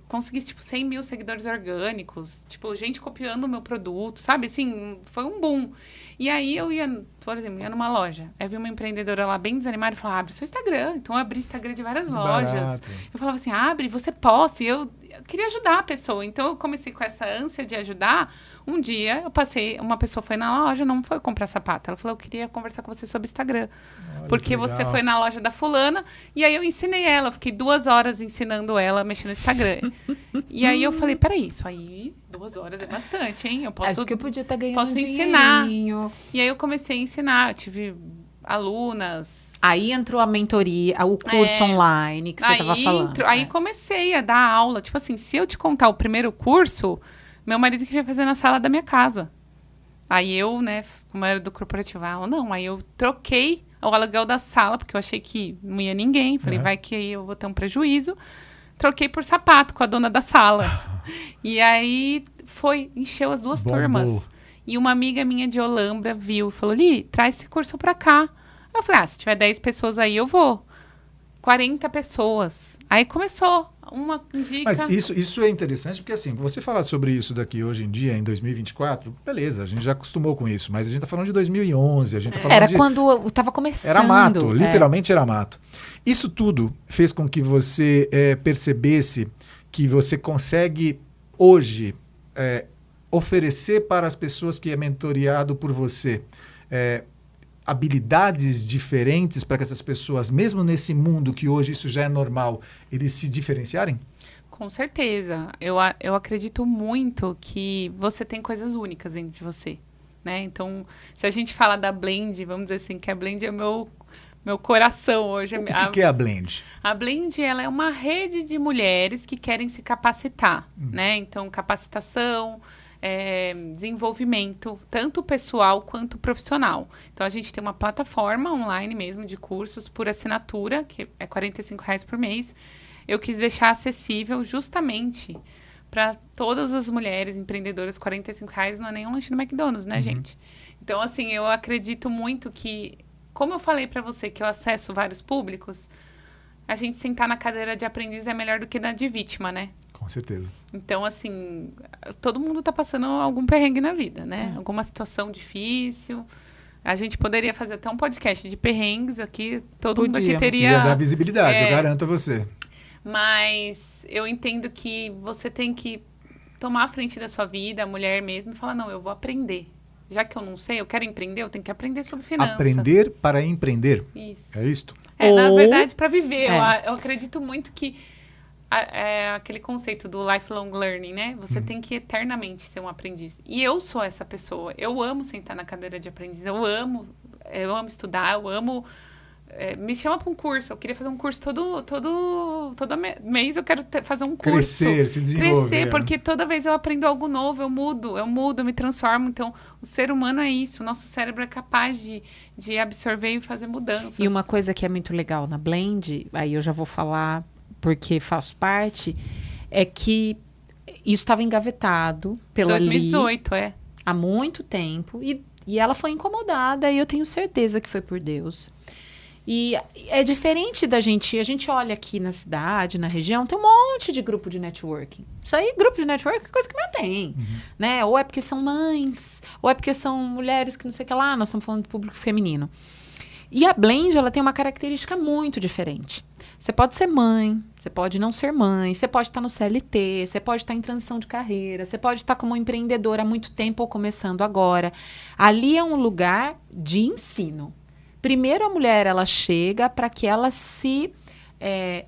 consegui, tipo, 100 mil seguidores orgânicos, tipo, gente copiando o meu produto, sabe? Assim, foi um boom. E aí eu ia, por exemplo, ia numa loja, aí vi uma empreendedora lá bem desanimada e falava, abre seu Instagram. Então eu abri Instagram de várias lojas. Barato. Eu falava assim, abre, você posta. E eu queria ajudar a pessoa. Então eu comecei com essa ânsia de ajudar. Um dia eu passei, uma pessoa foi na loja, não foi comprar sapato. Ela falou, eu queria conversar com você sobre Instagram. Olha, Porque que você legal. foi na loja da fulana. E aí eu ensinei ela, eu fiquei 2 horas ensinando ela a mexer no Instagram. E aí eu falei, peraí, isso aí, 2 horas é bastante, hein? Eu posso, Acho que eu podia estar ganhando posso um ensinar. dinheirinho. E aí eu comecei a ensinar, eu tive alunas. Aí entrou a mentoria, o curso online que você estava falando. Aí comecei a dar aula. Tipo assim, se eu te contar o primeiro curso, meu marido queria fazer na sala da minha casa. Aí eu, né, como era do corporativo, não, aí eu troquei o aluguel da sala, porque eu achei que não ia ninguém. Falei, vai que aí eu vou ter um prejuízo. Troquei por sapato com a dona da sala. E aí encheu as duas Bombou. turmas. E uma amiga minha de Olambra viu e falou, Li, traz esse curso pra cá. Eu falei, se tiver 10 pessoas aí, eu vou. 40 pessoas. Aí começou uma dica. Mas isso é interessante, porque assim, você falar sobre isso daqui hoje em dia, em 2024, beleza, a gente já acostumou com isso, mas a gente tá falando de 2011, a gente tá falando Era de... quando estava começando. Era mato, literalmente era mato. Isso tudo fez com que você percebesse que você consegue hoje oferecer para as pessoas que é mentoreado por você habilidades diferentes para que essas pessoas, mesmo nesse mundo que hoje isso já é normal, eles se diferenciarem? Com certeza. Eu acredito muito que você tem coisas únicas dentro de você, né? Então, se a gente fala da Blend, vamos dizer assim, que a Blend é meu coração hoje. O que é a Blend? A Blend, ela é uma rede de mulheres que querem se capacitar, né? Então, capacitação, desenvolvimento, tanto pessoal quanto profissional. Então, a gente tem uma plataforma online mesmo de cursos por assinatura, que é R$45 por mês. Eu quis deixar acessível justamente para todas as mulheres empreendedoras. R$45 não é nem um lanche no McDonald's, né, gente? Então, assim, eu acredito muito que, como eu falei para você, que eu acesso vários públicos, a gente sentar na cadeira de aprendiz é melhor do que na de vítima, né? Com certeza. Então, assim, todo mundo tá passando algum perrengue na vida, né? Alguma situação difícil. A gente poderia fazer até um podcast de perrengues aqui. Todo mundo aqui teria... Ia dar visibilidade, eu garanto a você. Mas eu entendo que você tem que tomar a frente da sua vida, a mulher mesmo, e falar, não, eu vou aprender. Já que eu não sei, eu quero empreender, eu tenho que aprender sobre finanças. Aprender para empreender. Isso. É isto? Na verdade, para viver. Eu acredito muito que aquele conceito do lifelong learning, né? Você tem que eternamente ser um aprendiz. E eu sou essa pessoa. Eu amo sentar na cadeira de aprendiz. Eu amo estudar, eu amo... me chama para um curso. Eu queria fazer um curso todo mês. Eu quero fazer um curso. Crescer, se desenvolver. Crescer, porque toda vez eu aprendo algo novo. Eu mudo, eu me transformo. Então, o ser humano é isso. O nosso cérebro é capaz de absorver e fazer mudanças. E uma coisa que é muito legal na Blend, aí eu já vou falar porque faço parte, é que isso estava engavetado pela 2018, Li há muito tempo. E ela foi incomodada, e eu tenho certeza que foi por Deus. E é diferente da gente... A gente olha aqui na cidade, na região, tem um monte de grupo de networking. Isso aí, grupo de networking é coisa que não tem. Né? Ou é porque são mães, ou é porque são mulheres que não sei o que lá. Nós estamos falando de público feminino. E a Blend, ela tem uma característica muito diferente. Você pode ser mãe, você pode não ser mãe, você pode estar no CLT, você pode estar em transição de carreira, você pode estar como empreendedora há muito tempo ou começando agora. Ali é um lugar de ensino. Primeiro, a mulher, ela chega para que ela se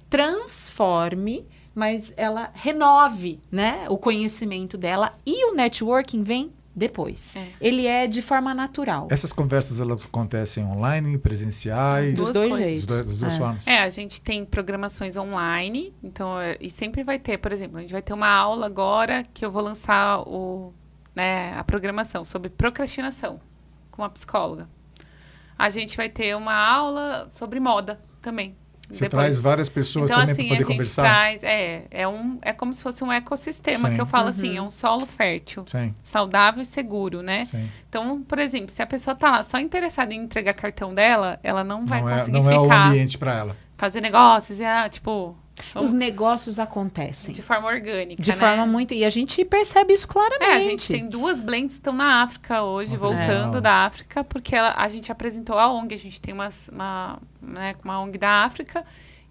transforme, mas ela renove, né, o conhecimento dela, e o networking vem depois. Ele é de forma natural. Essas conversas, elas acontecem online, presenciais? Dos dois jeitos. Das duas formas. A gente tem programações online, então, e sempre vai ter, por exemplo, a gente vai ter uma aula agora que eu vou lançar a programação sobre procrastinação com uma psicóloga. A gente vai ter uma aula sobre moda também. Você traz várias pessoas então, também assim, para poder a gente conversar? Traz, é como se fosse um ecossistema, Sim. que eu falo assim, é um solo fértil, Sim, saudável e seguro, né? sim. Então, por exemplo, se a pessoa tá lá só interessada em entregar cartão dela, ela não vai conseguir não é o ficar, ambiente para ela. fazer negócios e, tipo... Os negócios acontecem. De forma orgânica, De né? forma muito... E a gente percebe isso claramente. A gente tem 2 blends que estão na África hoje, voltando legal. da África, porque a gente apresentou a ONG, a gente tem uma ONG da África,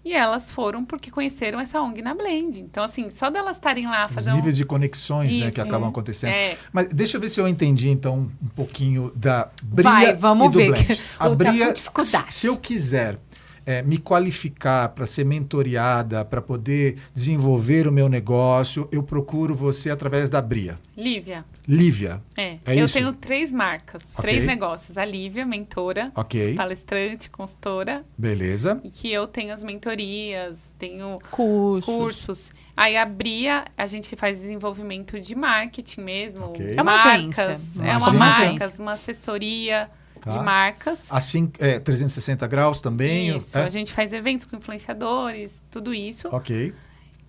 e elas foram porque conheceram essa ONG na Blend. Então, assim, só delas estarem lá Os fazendo... níveis de conexões, né, que Isso. acabam acontecendo. É. Mas deixa eu ver se eu entendi, então, um pouquinho da Bria Vai, vamos e do ver. Blend. A Tá Bria, com dificuldade. se eu quiser me qualificar para ser mentoreada, para poder desenvolver o meu negócio, eu procuro você através da Bria. Lívia. Lívia. É. É Eu isso? tenho 3 marcas, Ok. 3 negócios. A Lívia, mentora, Ok, palestrante, consultora, beleza. e que eu tenho as mentorias, tenho Cursos. Aí a Bria, a gente faz desenvolvimento de marketing mesmo. Ok. É uma agência. Marcas. Uma É uma agência. marcas, uma assessoria Tá. de marcas. Assim, 360 graus também? Isso, a gente faz eventos com influenciadores, tudo isso. Ok.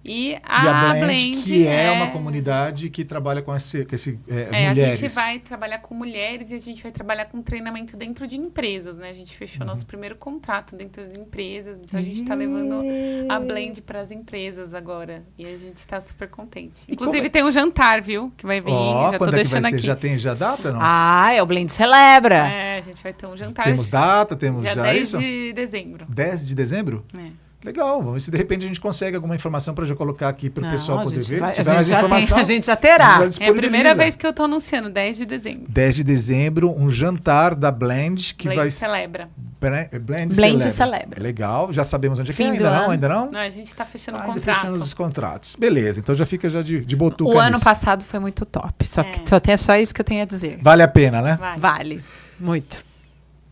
E E a a Blend, Blend que é uma comunidade que trabalha com esse a mulheres. gente vai trabalhar com mulheres e a gente vai trabalhar com treinamento dentro de empresas, né? A gente fechou nosso primeiro contrato dentro de empresas, então a gente está levando a Blend para as empresas agora. E a gente está super contente. Inclusive tem um jantar, viu? Que vai vir, já tô Quando é que vai deixando ser? aqui. Já tem data, não? Ah, é o Blend Celebra. É, a gente vai ter um jantar Temos data, temos dia já 10 isso? de dezembro. 10 de dezembro? É. Legal, vamos ver se de repente a gente consegue alguma informação para já colocar aqui para o pessoal Não, a poder gente ver. vai- Se a tiver gente mais já tem- informação, a gente já terá. já É a primeira disponibiliza. vez que eu tô anunciando, 10 de dezembro. 10 de dezembro, um jantar da Blend que Blend vai celebra. Blend Celebra. Legal, já sabemos onde é que Fim é. do ano. Ainda não? Não, a gente tá fechando o Ainda contrato. fechando os contratos. Beleza, então já fica já de botuca O ano nisso. passado foi muito top. Só que só isso que eu tenho a dizer. Vale a pena, né? Vai. Vale. Muito.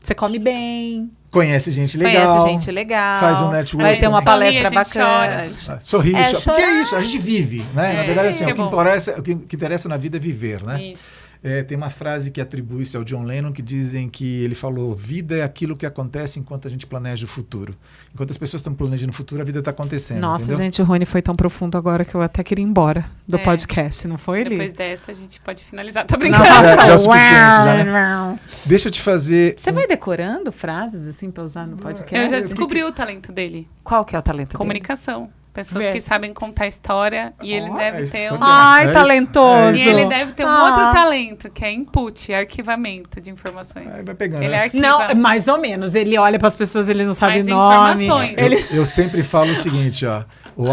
Você come bem. Conhece gente legal. Conhece gente legal. Faz um network. Vai ter uma Sorri, palestra a gente bacana. Sorri, É, Porque chorar. é isso, a gente vive, né? Na verdade, assim, que o que bom. interessa, o que interessa na vida é viver, né? Isso. Tem uma frase que atribui-se ao John Lennon que dizem que ele falou: vida é aquilo que acontece enquanto a gente planeja o futuro. Enquanto as pessoas estão planejando o futuro, a vida está acontecendo. Nossa, entendeu? gente, o Rony foi tão profundo agora que eu até queria ir embora do É. podcast, não foi, Eli? Depois dessa, a gente pode finalizar. Tô Não, brincando. Já é o suficiente, já, né? né? Deixa eu te fazer. Você vai decorando frases assim pra usar no podcast? Eu já descobri o talento dele. Qual que é o talento dele? Comunicação. Pessoas Vê. que sabem contar história e ele Ó, deve é isso que ter estou um... dizendo. Ai, É isso. talentoso. E ele deve ter um Ah. outro talento, que é input, arquivamento de informações. Vai pegando. Ele né? arquiva Não, mais ou menos. Ele olha pras pessoas, ele não sabe mais nome. informações. Eu sempre falo o seguinte, ó. O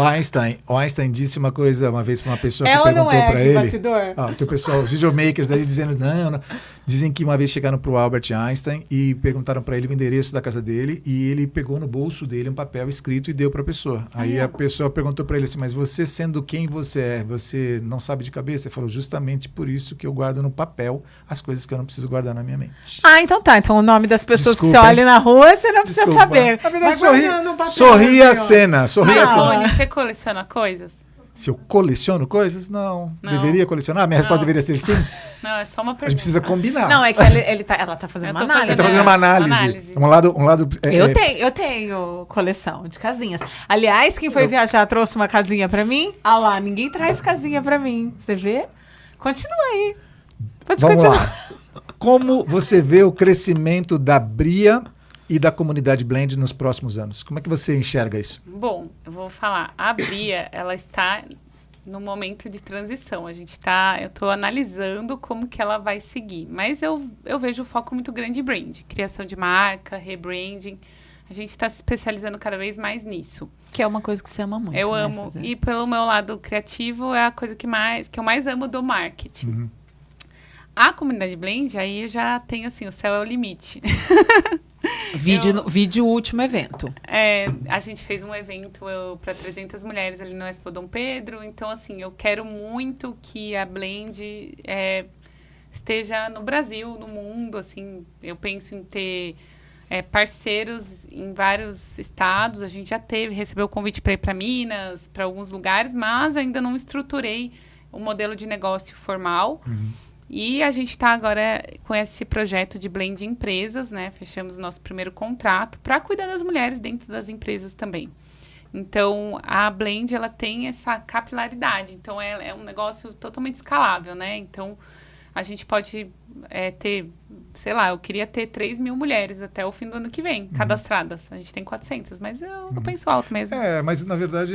Einstein disse uma coisa uma vez para uma pessoa É que ou não perguntou é, para aqui, ele. bastidor? Ó, tem o pessoal, os videomakers aí dizendo não. Dizem que uma vez chegaram pro Albert Einstein e perguntaram para ele o endereço da casa dele e ele pegou no bolso dele um papel escrito e deu para a pessoa. Aí a pessoa perguntou para ele assim: mas você sendo quem você é, você não sabe de cabeça? Ele falou: justamente por isso que eu guardo no papel as coisas que eu não preciso guardar na minha mente. Ah, então tá. Então o nome das pessoas Desculpa, que você hein? olha na rua, você não precisa Desculpa. saber. Na verdade, Vai guardando o papel, sorri a assim, ó. cena. Sorri a Mas, cena. Rony, você coleciona coisas? Se eu coleciono coisas? Não. Não. Deveria colecionar? Minha resposta Não. deveria ser sim. Não, é só uma A pergunta. gente precisa combinar. Não, é que ela tá fazendo Eu uma tô análise. Ele tá fazendo uma análise. Análise. Um lado Eu tenho coleção de casinhas. Aliás, quem foi viajar trouxe uma casinha pra mim. Ah lá, ninguém traz casinha pra mim. Você vê? Continua aí. Pode Vamos continuar. lá. Como você vê o crescimento da Bria e da comunidade Blend nos próximos anos? Como é que você enxerga isso? Bom, eu vou falar. A Bria, ela está no momento de transição. Eu estou analisando como que ela vai seguir. Mas eu vejo o foco muito grande em brand. Criação de marca, rebranding. A gente está se especializando cada vez mais nisso. Que é uma coisa que você ama muito. Eu né, amo. fazer. E pelo meu lado criativo, é a coisa que eu mais amo do marketing. A comunidade Blend, aí eu já tenho assim, o céu é o limite. Vídeo último evento. A gente fez um evento para 300 mulheres ali no Expo Dom Pedro. Então, assim, eu quero muito que a Blend esteja no Brasil, no mundo. Assim, eu penso em ter parceiros em vários estados. A gente já recebeu o convite para ir para Minas, para alguns lugares, mas ainda não estruturei o modelo de negócio formal. E a gente está agora com esse projeto de blend empresas, né? Fechamos o nosso primeiro contrato para cuidar das mulheres dentro das empresas também. Então, a blend, ela tem essa capilaridade. Então, é um negócio totalmente escalável, né? Então, a gente pode ter, sei lá, eu queria ter 3.000 mulheres até o fim do ano que vem, cadastradas. A gente tem 400, mas eu penso alto mesmo. Mas na verdade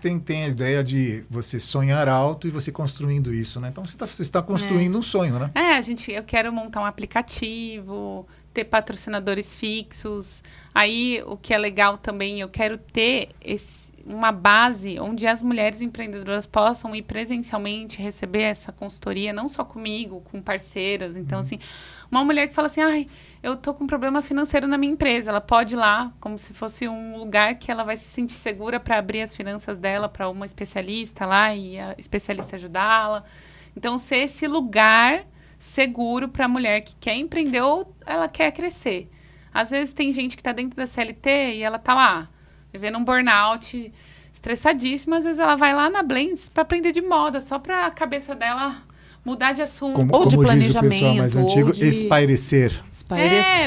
tem a ideia de você sonhar alto e você construindo isso, né? Então você está construindo um sonho, né? Eu quero montar um aplicativo, ter patrocinadores fixos. Aí, o que é legal também, eu quero ter uma base onde as mulheres empreendedoras possam ir presencialmente receber essa consultoria, não só comigo, com parceiras. Então, assim, uma mulher que fala assim, ai, eu tô com um problema financeiro na minha empresa, ela pode ir lá, como se fosse um lugar que ela vai se sentir segura para abrir as finanças dela para uma especialista lá e a especialista ajudá-la. Então, ser esse lugar seguro para a mulher que quer empreender ou ela quer crescer. Às vezes tem gente que está dentro da CLT e ela tá lá, vivendo um burnout, estressadíssima. Às vezes ela vai lá na Blends para aprender de moda, só para a cabeça dela mudar de assunto. Ou de como planejamento, diz o pessoal mais antigo, ou de... espairecer.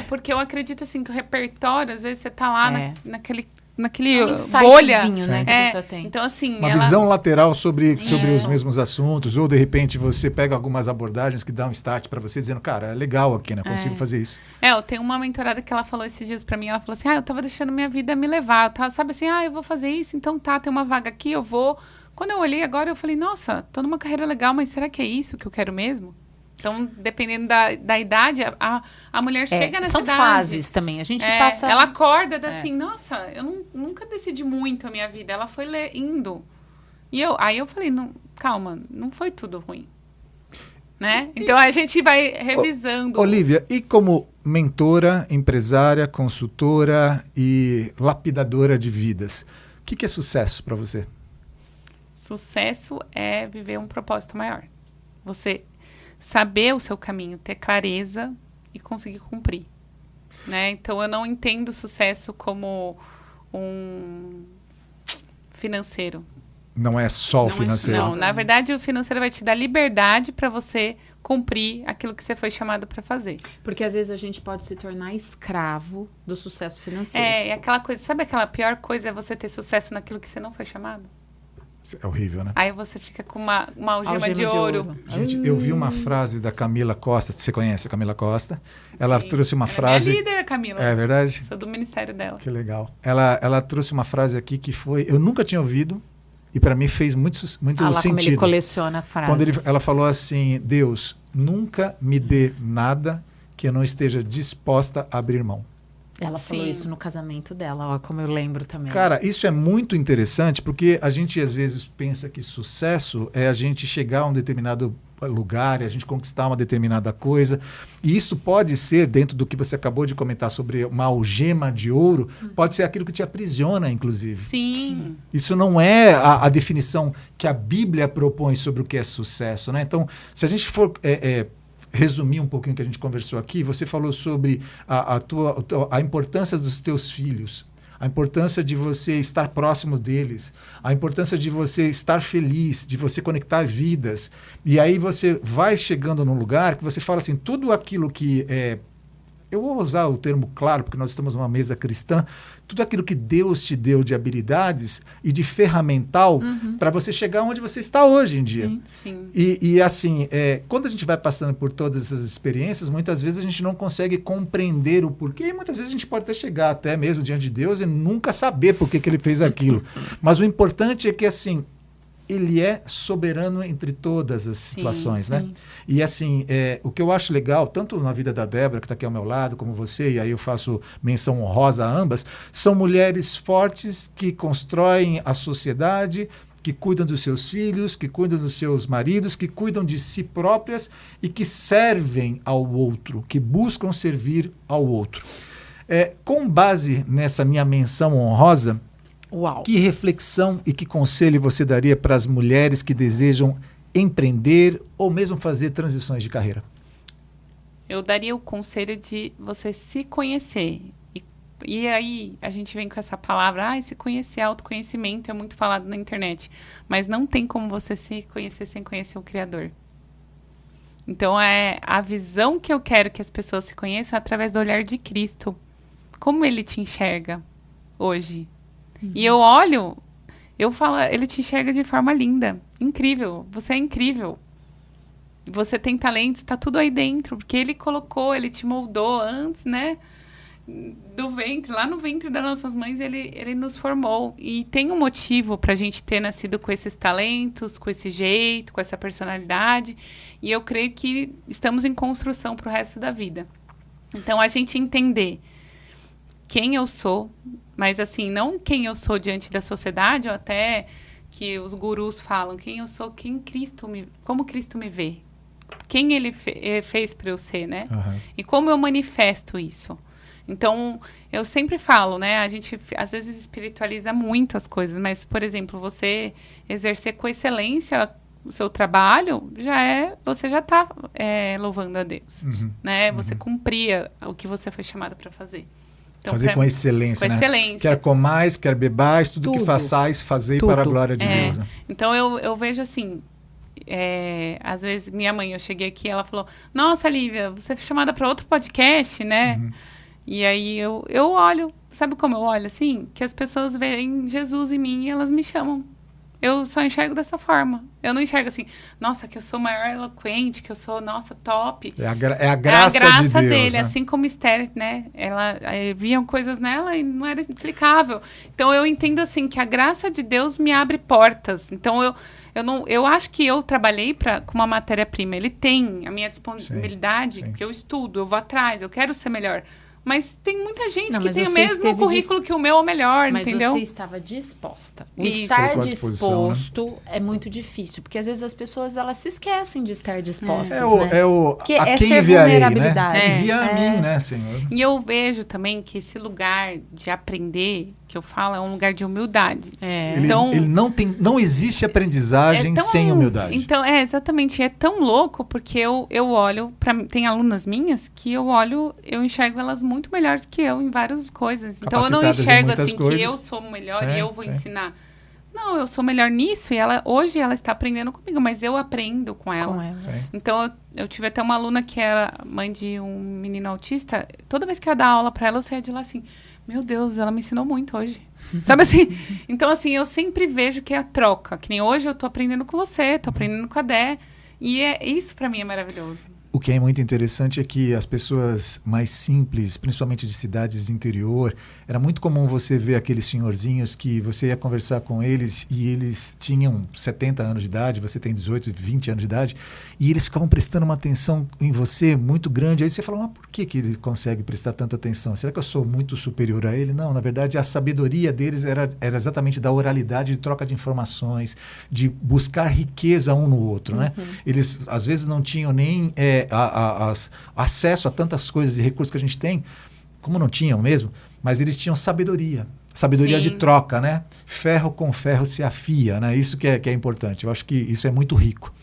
Porque eu acredito assim que o repertório, às vezes você tá lá naquele um bolha, né, que a pessoa tem. Então assim, Uma visão lateral sobre os mesmos assuntos, ou de repente você pega algumas abordagens que dão um start para você dizendo, cara, é legal aqui, né? Consigo fazer isso. Eu tenho uma mentorada que ela falou esses dias para mim, ela falou assim, eu tava deixando minha vida me levar, eu tava, sabe assim, eu vou fazer isso, então tem uma vaga aqui, eu vou. Quando eu olhei agora, eu falei, nossa, tô numa carreira legal, mas será que é isso que eu quero mesmo? Então, dependendo da idade, a mulher chega nessa idade. São fases também. A gente passa... Ela acorda assim, nossa, eu nunca decidi muito a minha vida. Ela foi indo. Aí eu falei, não, calma, não foi tudo ruim. Né? Então, a gente vai revisando. Olivia, e como mentora, empresária, consultora e lapidadora de vidas, o que é sucesso para você? Sucesso é viver um propósito maior. Você saber o seu caminho, ter clareza e conseguir cumprir, né? Então, eu não entendo sucesso como um financeiro. Não é só o financeiro. Não, na verdade, o financeiro vai te dar liberdade para você cumprir aquilo que você foi chamado para fazer. Porque, às vezes, a gente pode se tornar escravo do sucesso financeiro. É aquela coisa, sabe aquela pior coisa é você ter sucesso naquilo que você não foi chamado? É horrível, né? Aí você fica com uma algema de ouro. Gente, eu vi uma frase da Camila Costa. Você conhece a Camila Costa? Ela trouxe uma frase... É minha líder, a Camila. É verdade? Sou do ministério dela. Que legal. Ela trouxe uma frase aqui que foi... Eu nunca tinha ouvido e para mim fez muito sentido. Como ele coleciona frases. Quando ela falou assim, Deus, nunca me dê nada que eu não esteja disposta a abrir mão. Ela falou isso no casamento dela, ó, como eu lembro também. Cara, isso é muito interessante porque a gente às vezes pensa que sucesso é a gente chegar a um determinado lugar, é a gente conquistar uma determinada coisa. E isso pode ser, dentro do que você acabou de comentar sobre uma algema de ouro, pode ser aquilo que te aprisiona, inclusive. Sim. Isso não é a definição que a Bíblia propõe sobre o que é sucesso, né? Então, se a gente for... resumir um pouquinho o que a gente conversou aqui, você falou sobre a importância dos teus filhos, a importância de você estar próximo deles, a importância de você estar feliz, de você conectar vidas. E aí você vai chegando num lugar que você fala assim, tudo aquilo que eu vou usar o termo claro, porque nós estamos numa mesa cristã, tudo aquilo que Deus te deu de habilidades e de ferramental para você chegar onde você está hoje em dia. Sim. E assim, quando a gente vai passando por todas essas experiências, muitas vezes a gente não consegue compreender o porquê, e muitas vezes a gente pode até chegar até mesmo diante de Deus e nunca saber por que ele fez aquilo. Mas o importante é que, assim, ele é soberano entre todas as situações, né? E assim, o que eu acho legal, tanto na vida da Débora, que está aqui ao meu lado, como você, e aí eu faço menção honrosa a ambas, são mulheres fortes que constroem a sociedade, que cuidam dos seus filhos, que cuidam dos seus maridos, que cuidam de si próprias e que servem ao outro, que buscam servir ao outro. Com base nessa minha menção honrosa, Uau. que reflexão e que conselho você daria para as mulheres que desejam empreender ou mesmo fazer transições de carreira? Eu daria o conselho de você se conhecer. E aí a gente vem com essa palavra, se conhecer, autoconhecimento, é muito falado na internet. Mas não tem como você se conhecer sem conhecer o Criador. Então, é a visão que eu quero que as pessoas se conheçam através do olhar de Cristo. Como ele te enxerga hoje. E eu olho, eu falo, ele te enxerga de forma linda, incrível, você é incrível. Você tem talentos, tá tudo aí dentro, porque ele colocou, ele te moldou antes, né, do ventre, lá no ventre das nossas mães, ele nos formou. E tem um motivo pra gente ter nascido com esses talentos, com esse jeito, com essa personalidade. E eu creio que estamos em construção pro resto da vida. Então, a gente entender quem eu sou, mas assim, não quem eu sou diante da sociedade, ou até que os gurus falam, quem eu sou, como Cristo me vê. Quem ele fez para eu ser, né? Uhum. E como eu manifesto isso. Então, eu sempre falo, né? A gente, às vezes, espiritualiza muito as coisas, mas, por exemplo, você exercer com excelência o seu trabalho, você já está louvando a Deus, né? Você cumpria o que você foi chamado para fazer. Então, fazer com excelência, com né? excelência. Quer comais, quer bebais, tudo que façais, fazei para a glória de Deus. Né? Então, eu vejo assim, às vezes, minha mãe, eu cheguei aqui, ela falou, nossa, Lívia, você foi chamada para outro podcast, né? E aí, eu olho, sabe como eu olho, assim? Que as pessoas veem Jesus em mim e elas me chamam. Eu só enxergo dessa forma. Eu não enxergo assim, nossa, que eu sou maior eloquente, que eu sou, nossa, top. É a graça de Deus, dele, né? assim como Esther, né? Ela viam coisas nela e não era explicável. Então, eu entendo assim, que a graça de Deus me abre portas. Então, eu acho que eu trabalhei com uma matéria-prima. Ele tem a minha disponibilidade, que eu estudo, eu vou atrás, eu quero ser melhor. Mas tem muita gente que tem o mesmo currículo que o meu ou melhor, entendeu? Mas você estava disposta. O Isso. estar disposto é muito difícil, porque às vezes as pessoas elas se esquecem de estar dispostas, né? Porque a quem ser enviarei, vulnerabilidade. Né? Envia a mim, né, Senhor? E eu vejo também que esse lugar de aprender, que eu falo, é um lugar de humildade. Então, não existe aprendizagem sem humildade. Então, exatamente. É tão louco, porque eu olho, tem alunas minhas que eu enxergo elas muito melhores que eu em várias coisas. Então, eu não enxergo assim que eu sou melhor e eu vou ensinar. Não, eu sou melhor nisso e hoje ela está aprendendo comigo, mas eu aprendo com ela. Então, eu tive até uma aluna que era mãe de um menino autista. Toda vez que eu dar aula para ela, eu saía de lá assim, meu Deus, ela me ensinou muito hoje. Sabe assim? Então, assim, eu sempre vejo que é a troca. Que nem hoje eu tô aprendendo com você, tô aprendendo com a Dé. E isso para mim é maravilhoso. O que é muito interessante é que as pessoas mais simples, principalmente de cidades de interior, era muito comum você ver aqueles senhorzinhos que você ia conversar com eles e eles tinham 70 anos de idade, você tem 18, 20 anos de idade, e eles ficavam prestando uma atenção em você muito grande. Aí você fala, mas por que ele consegue prestar tanta atenção? Será que eu sou muito superior a ele? Não, na verdade, a sabedoria deles era exatamente da oralidade, de troca de informações, de buscar riqueza um no outro, né? Eles, às vezes, não tinham nem acesso a tantas coisas e recursos que a gente tem, como não tinham mesmo, mas eles tinham sabedoria de troca, né? Ferro com ferro se afia, né? Isso que é importante. Eu acho que isso é muito rico.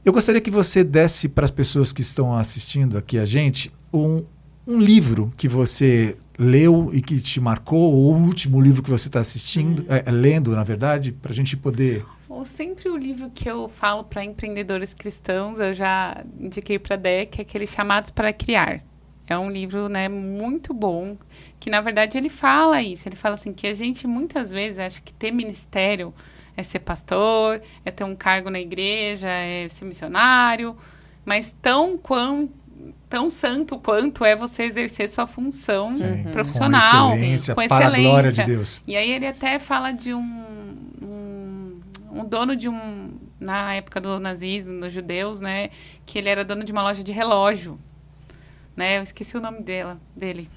Eu gostaria que você desse para as pessoas que estão assistindo aqui a gente um livro que você leu e que te marcou, ou o último livro que você está assistindo, lendo, na verdade, para a gente poder... Ou sempre o livro que eu falo para empreendedores cristãos, eu já indiquei para a Dé, que é aquele Chamados para Criar. É um livro, né, muito bom, que na verdade ele fala isso. Ele fala assim, que a gente muitas vezes acha que ter ministério é ser pastor, é ter um cargo na igreja, é ser missionário, mas tão santo quanto é você exercer sua função profissional. Com excelência, para a glória de Deus. E aí ele até fala de um dono de na época do nazismo, dos judeus, né, que ele era dono de uma loja de relógio, né, eu esqueci o nome dele.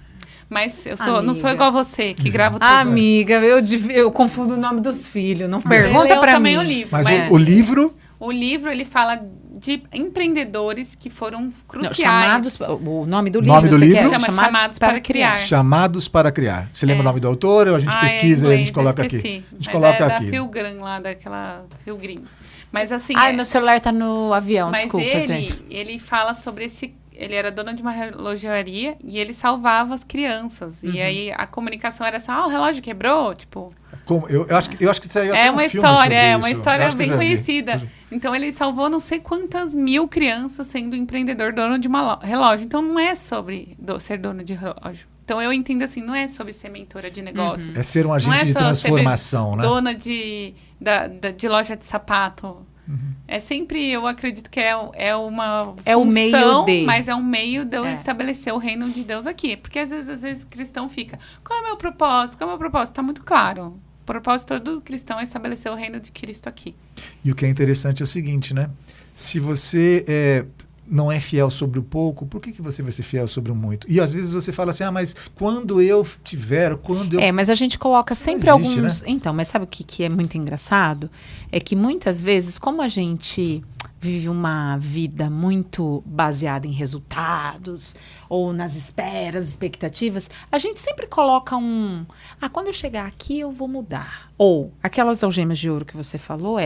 Mas não sou igual a você, que gravo tudo. Amiga, eu confundo o nome dos filhos, não pergunta pra mim. O livro, mas o livro... O livro, ele fala de empreendedores que foram cruciais. O nome do livro, chama Chamados para Criar. Chamados para Criar. Você lembra o nome do autor? Ou a gente pesquisa e a gente coloca aqui? A gente coloca aqui. Da Filgrim, lá daquela Filgrim. Mas assim... meu celular tá no avião, desculpa, gente. Ele fala sobre ele era dono de uma relojaria e ele salvava as crianças. E aí a comunicação era assim, o relógio quebrou, tipo... Eu acho que saiu até É um uma filme sobre história, é isso. uma Eu história acho que eu bem já vi. conhecida. Então ele salvou não sei quantas mil crianças sendo empreendedor, dono de uma relógio. Então não é sobre ser dono de relógio. Então eu entendo assim, não é sobre ser mentora de negócios. É ser um Não agente de só transformação, ser né? dona de loja de sapato. É sempre, eu acredito que é uma É o meio função, de. mas é um meio de eu É. estabelecer o reino de Deus aqui. Porque às vezes cristão fica, qual é o meu propósito? Qual é o meu propósito? Tá muito claro. O propósito do cristão é estabelecer o reino de Cristo aqui. E o que é interessante é o seguinte, né? Se você não é fiel sobre o pouco, por que você vai ser fiel sobre o muito? E às vezes você fala assim, mas quando eu tiver, quando eu... Mas a gente coloca sempre Não existe, alguns... né? Então, mas sabe o que é muito engraçado? É que muitas vezes, como a gente vive uma vida muito baseada em resultados, ou nas esperas, expectativas, a gente sempre coloca quando eu chegar aqui eu vou mudar. Ou, aquelas algemas de ouro que você falou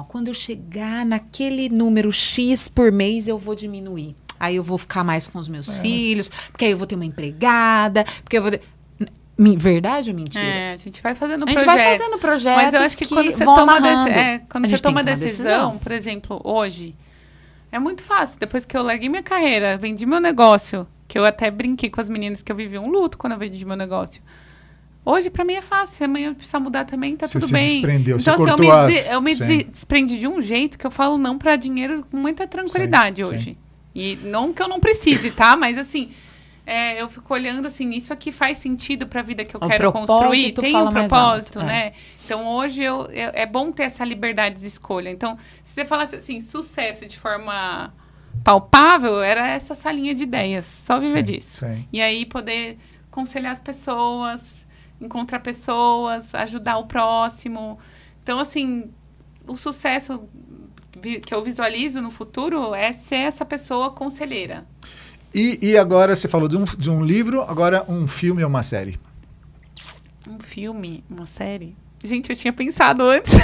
quando eu chegar naquele número X por mês eu vou diminuir. Aí eu vou ficar mais com os meus filhos, porque aí eu vou ter uma empregada, porque eu vou ter... Verdade ou mentira? A gente vai fazendo A gente vai fazendo projetos mas eu acho que quando você vão toma, amarrando. quando A você gente tem toma que tomar decisão, por exemplo, hoje, é muito fácil. Depois que eu larguei minha carreira, vendi meu negócio, que eu até brinquei com as meninas que eu vivi um luto quando eu vendi meu negócio. Hoje, pra mim, é fácil. Se amanhã eu precisar mudar também, tá Você tudo se bem. desprendeu, Então, você assim, cortou eu me Sim. desprendi de um jeito que eu falo não pra dinheiro com muita tranquilidade Sim, hoje. sim. E não que eu não precise, tá? Mas, assim... eu fico olhando assim, isso aqui faz sentido para a vida que eu quero construir? Tem um propósito, né? Então, hoje é bom ter essa liberdade de escolha. Então, se você falasse assim, sucesso de forma palpável, era essa salinha de ideias. Só viver disso. Sim. E aí, poder aconselhar as pessoas, encontrar pessoas, ajudar o próximo. Então, assim, o sucesso que eu visualizo no futuro é ser essa pessoa conselheira. E agora, você falou de um livro, agora um filme ou uma série? Um filme, uma série? Gente, eu tinha pensado antes.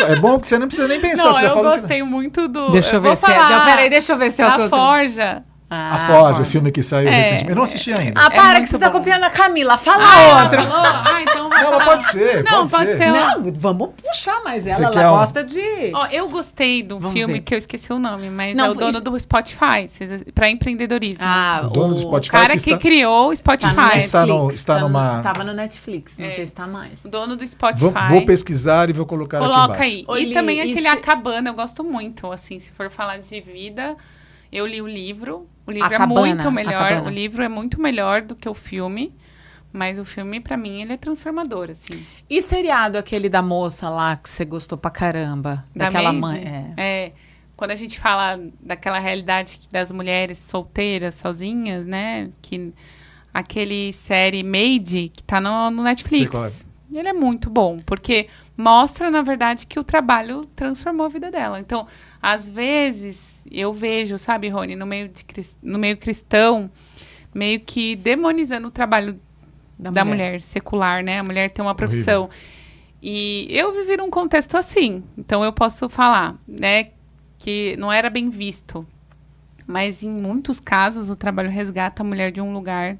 É bom que você não precisa nem pensar. Não, você já eu falou gostei muito do... Deixa eu ver se falar Não, peraí, deixa eu ver se é o que da eu... Forja. A Forja, o filme que saiu recentemente. Eu não assisti ainda. Para muito que você tá bom. copiando a Camila. Fala Ela outra. falou? Então vou Não, falar. pode ser. Não, pode ser. Não, vamos puxar mais ela. Você quer Ela um? gosta de... Ó, eu gostei do Vamos filme, ver. que eu esqueci o nome, mas Não, é o dono do Spotify, para empreendedorismo. O dono do O Spotify cara que criou o Spotify. Tá está numa... Tava no Netflix, não sei se tá mais. O dono do Spotify. Vou pesquisar e vou colocar aqui Coloca embaixo. aí. Olhe, E também e aquele se- A Cabana, eu gosto muito, assim, se for falar de vida, eu li o livro. O livro A é Cabana, muito A melhor. Cabana. O livro é muito melhor do que o filme. Mas o filme, pra mim, ele é transformador, assim. E seriado aquele da moça lá que você gostou pra caramba? Da Daquela Maid? mãe. Quando a gente fala daquela realidade das mulheres solteiras, sozinhas, né? Aquele série Maid, que tá no Netflix. Sei qual é. Ele é muito bom, porque mostra, na verdade, que o trabalho transformou a vida dela. Então, às vezes, eu vejo, sabe, Rony, no meio cristão, meio que demonizando o trabalho da mulher secular, né? A mulher tem uma profissão. E eu vivi num contexto assim. Então, eu posso falar, né, que não era bem visto. Mas, em muitos casos, o trabalho resgata a mulher de um lugar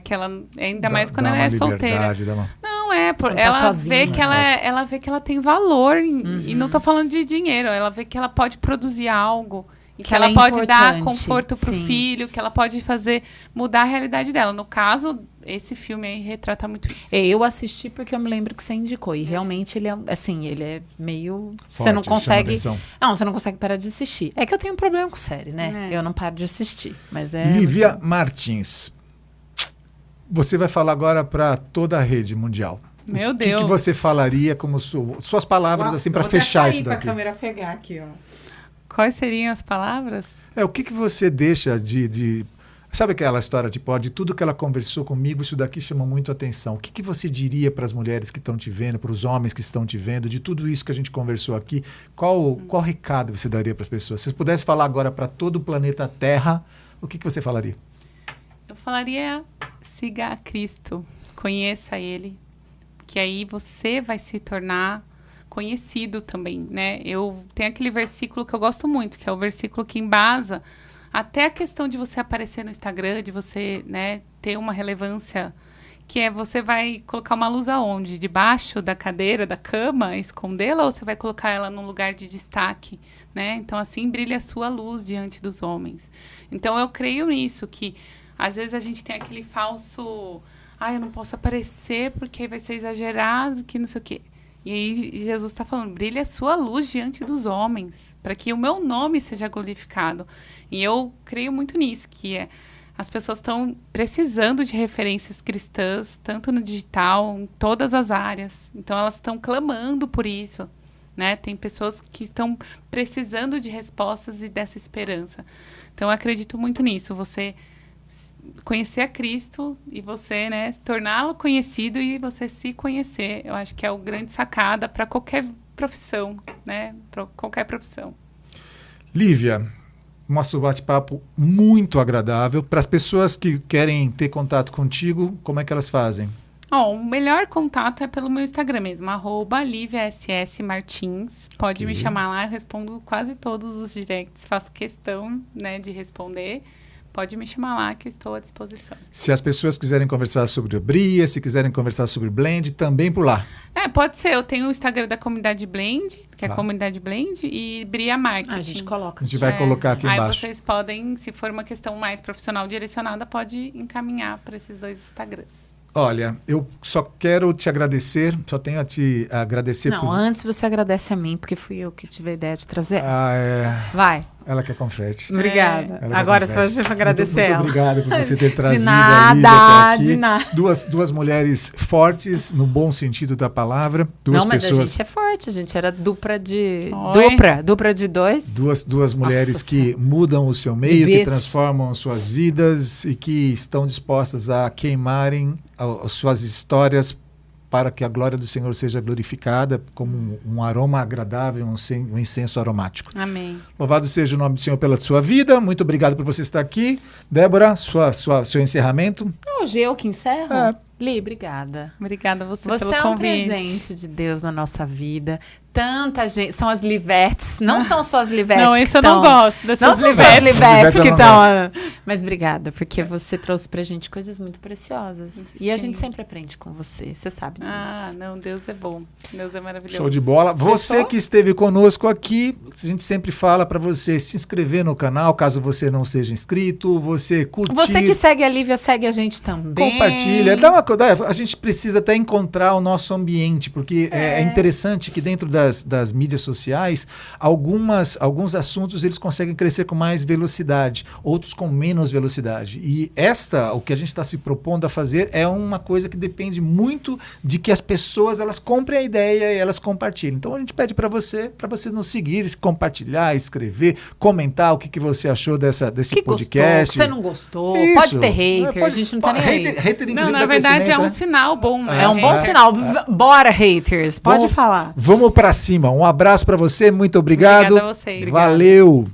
que ela... Ainda mais quando ela é solteira. Não, Quando tá ela sozinha, vê que ela vê que ela tem valor. E não tô falando de dinheiro. Ela vê que ela pode produzir algo. E que ela ela é pode dar importante, conforto pro sim. filho. Que ela pode mudar a realidade dela. No caso, esse filme aí retrata muito isso. Eu assisti porque eu me lembro que você indicou. E realmente ele é, assim, ele é meio... você Forte, não chama consegue... atenção. Não, você não consegue parar de assistir. É que eu tenho um problema com série, né? É. Eu não paro de assistir. Mas Lívia Martins. Você vai falar agora para toda a rede mundial. Meu O Deus. que você falaria como suas palavras assim para fechar isso daqui? câmera pegar aqui, ó. Quais seriam as palavras? O que você deixa de... Sabe aquela história, tipo, de tudo que ela conversou comigo, isso daqui chama muito atenção. O que você diria para as mulheres que estão te vendo, para os homens que estão te vendo, de tudo isso que a gente conversou aqui? Qual recado você daria para as pessoas? Se você pudesse falar agora para todo o planeta Terra, o que você falaria? Eu falaria, siga a Cristo, conheça Ele, que aí você vai se tornar conhecido também, né? Eu tenho aquele versículo que eu gosto muito, que é o versículo que embasa até a questão de você aparecer no Instagram, de você, né, ter uma relevância que é você vai colocar uma luz aonde? Debaixo da cadeira, da cama, escondê-la, ou você vai colocar ela num lugar de destaque, né? Então, assim, brilha a sua luz diante dos homens. Então, eu creio nisso, que às vezes a gente tem aquele falso... eu não posso aparecer porque aí vai ser exagerado, que não sei o quê. E aí Jesus está falando, brilha a sua luz diante dos homens, para que o meu nome seja glorificado. E eu creio muito nisso, que as pessoas estão precisando de referências cristãs, tanto no digital, em todas as áreas. Então, elas estão clamando por isso, né? Tem pessoas que estão precisando de respostas e dessa esperança. Então, eu acredito muito nisso. Você conhecer a Cristo e você, né, torná-lo conhecido e você se conhecer. Eu acho que é o grande sacada para qualquer profissão, né? Para qualquer profissão. Lívia, nosso bate-papo muito agradável. Para as pessoas que querem ter contato contigo, como é que elas fazem? O melhor contato é pelo meu Instagram mesmo, @LiviaSSMartins. Pode me chamar lá, eu respondo quase todos os directs, faço questão, né, de responder. Pode me chamar lá que eu estou à disposição. Se as pessoas quiserem conversar sobre o Bria, se quiserem conversar sobre Blend, também por lá. Pode ser. Eu tenho o Instagram da Comunidade Blend, que é a Comunidade Blend, e Bria Marketing. A gente coloca. A gente vai colocar aqui embaixo. Aí vocês podem, se for uma questão mais profissional direcionada, pode encaminhar para esses 2 Instagrams. Olha, eu só quero te agradecer, só tenho a te agradecer Não, antes você agradece a mim, porque fui eu que tive a ideia de trazer. Vai. Ela quer confete. Obrigada. Agora você vai agradecer ela. Muito obrigado por você ter trazido de nada, a Lívia até aqui. De nada. Duas mulheres fortes, no bom sentido da palavra. Não, mas a gente é forte. A gente era dupla de 2. Duas mulheres que mudam o seu meio, que transformam suas vidas e que estão dispostas a queimarem as suas histórias para que a glória do Senhor seja glorificada como um aroma agradável, um incenso aromático. Amém. Louvado seja o nome do Senhor pela sua vida. Muito obrigado por você estar aqui. Débora, seu encerramento. Hoje eu que encerro? Li, obrigada. Obrigada a você pelo convite. Você é um presente de Deus na nossa vida. Tanta gente, são as Livetes, não são só as Livetes. Não, isso eu não gosto dessas Não são só as Livetes que estão. Mas obrigada, porque você trouxe pra gente coisas muito preciosas. Sim. E a gente sempre aprende com você, você sabe disso. Não, Deus é bom. Deus é maravilhoso. Show de bola. Você que esteve conosco aqui, a gente sempre fala pra você se inscrever no canal, caso você não seja inscrito, você curtir. Você que segue a Lívia, segue a gente também. Compartilha. A gente precisa até encontrar o nosso ambiente, porque é interessante que dentro das mídias sociais, alguns assuntos eles conseguem crescer com mais velocidade, outros com menos velocidade. E o que a gente está se propondo a fazer é uma coisa que depende muito de que as pessoas elas comprem a ideia e elas compartilhem. Então a gente pede para você nos seguir, compartilhar, escrever, comentar o que você achou desse podcast. Gostou, que você não gostou. Isso. Pode ter hater, a gente não tá nem aí. Hater, não, na verdade é um sinal bom, né? É um bom sinal. Bora, haters. Pode falar. Vamos pra cima. Um abraço pra você. Muito obrigado. Obrigada a vocês. Valeu.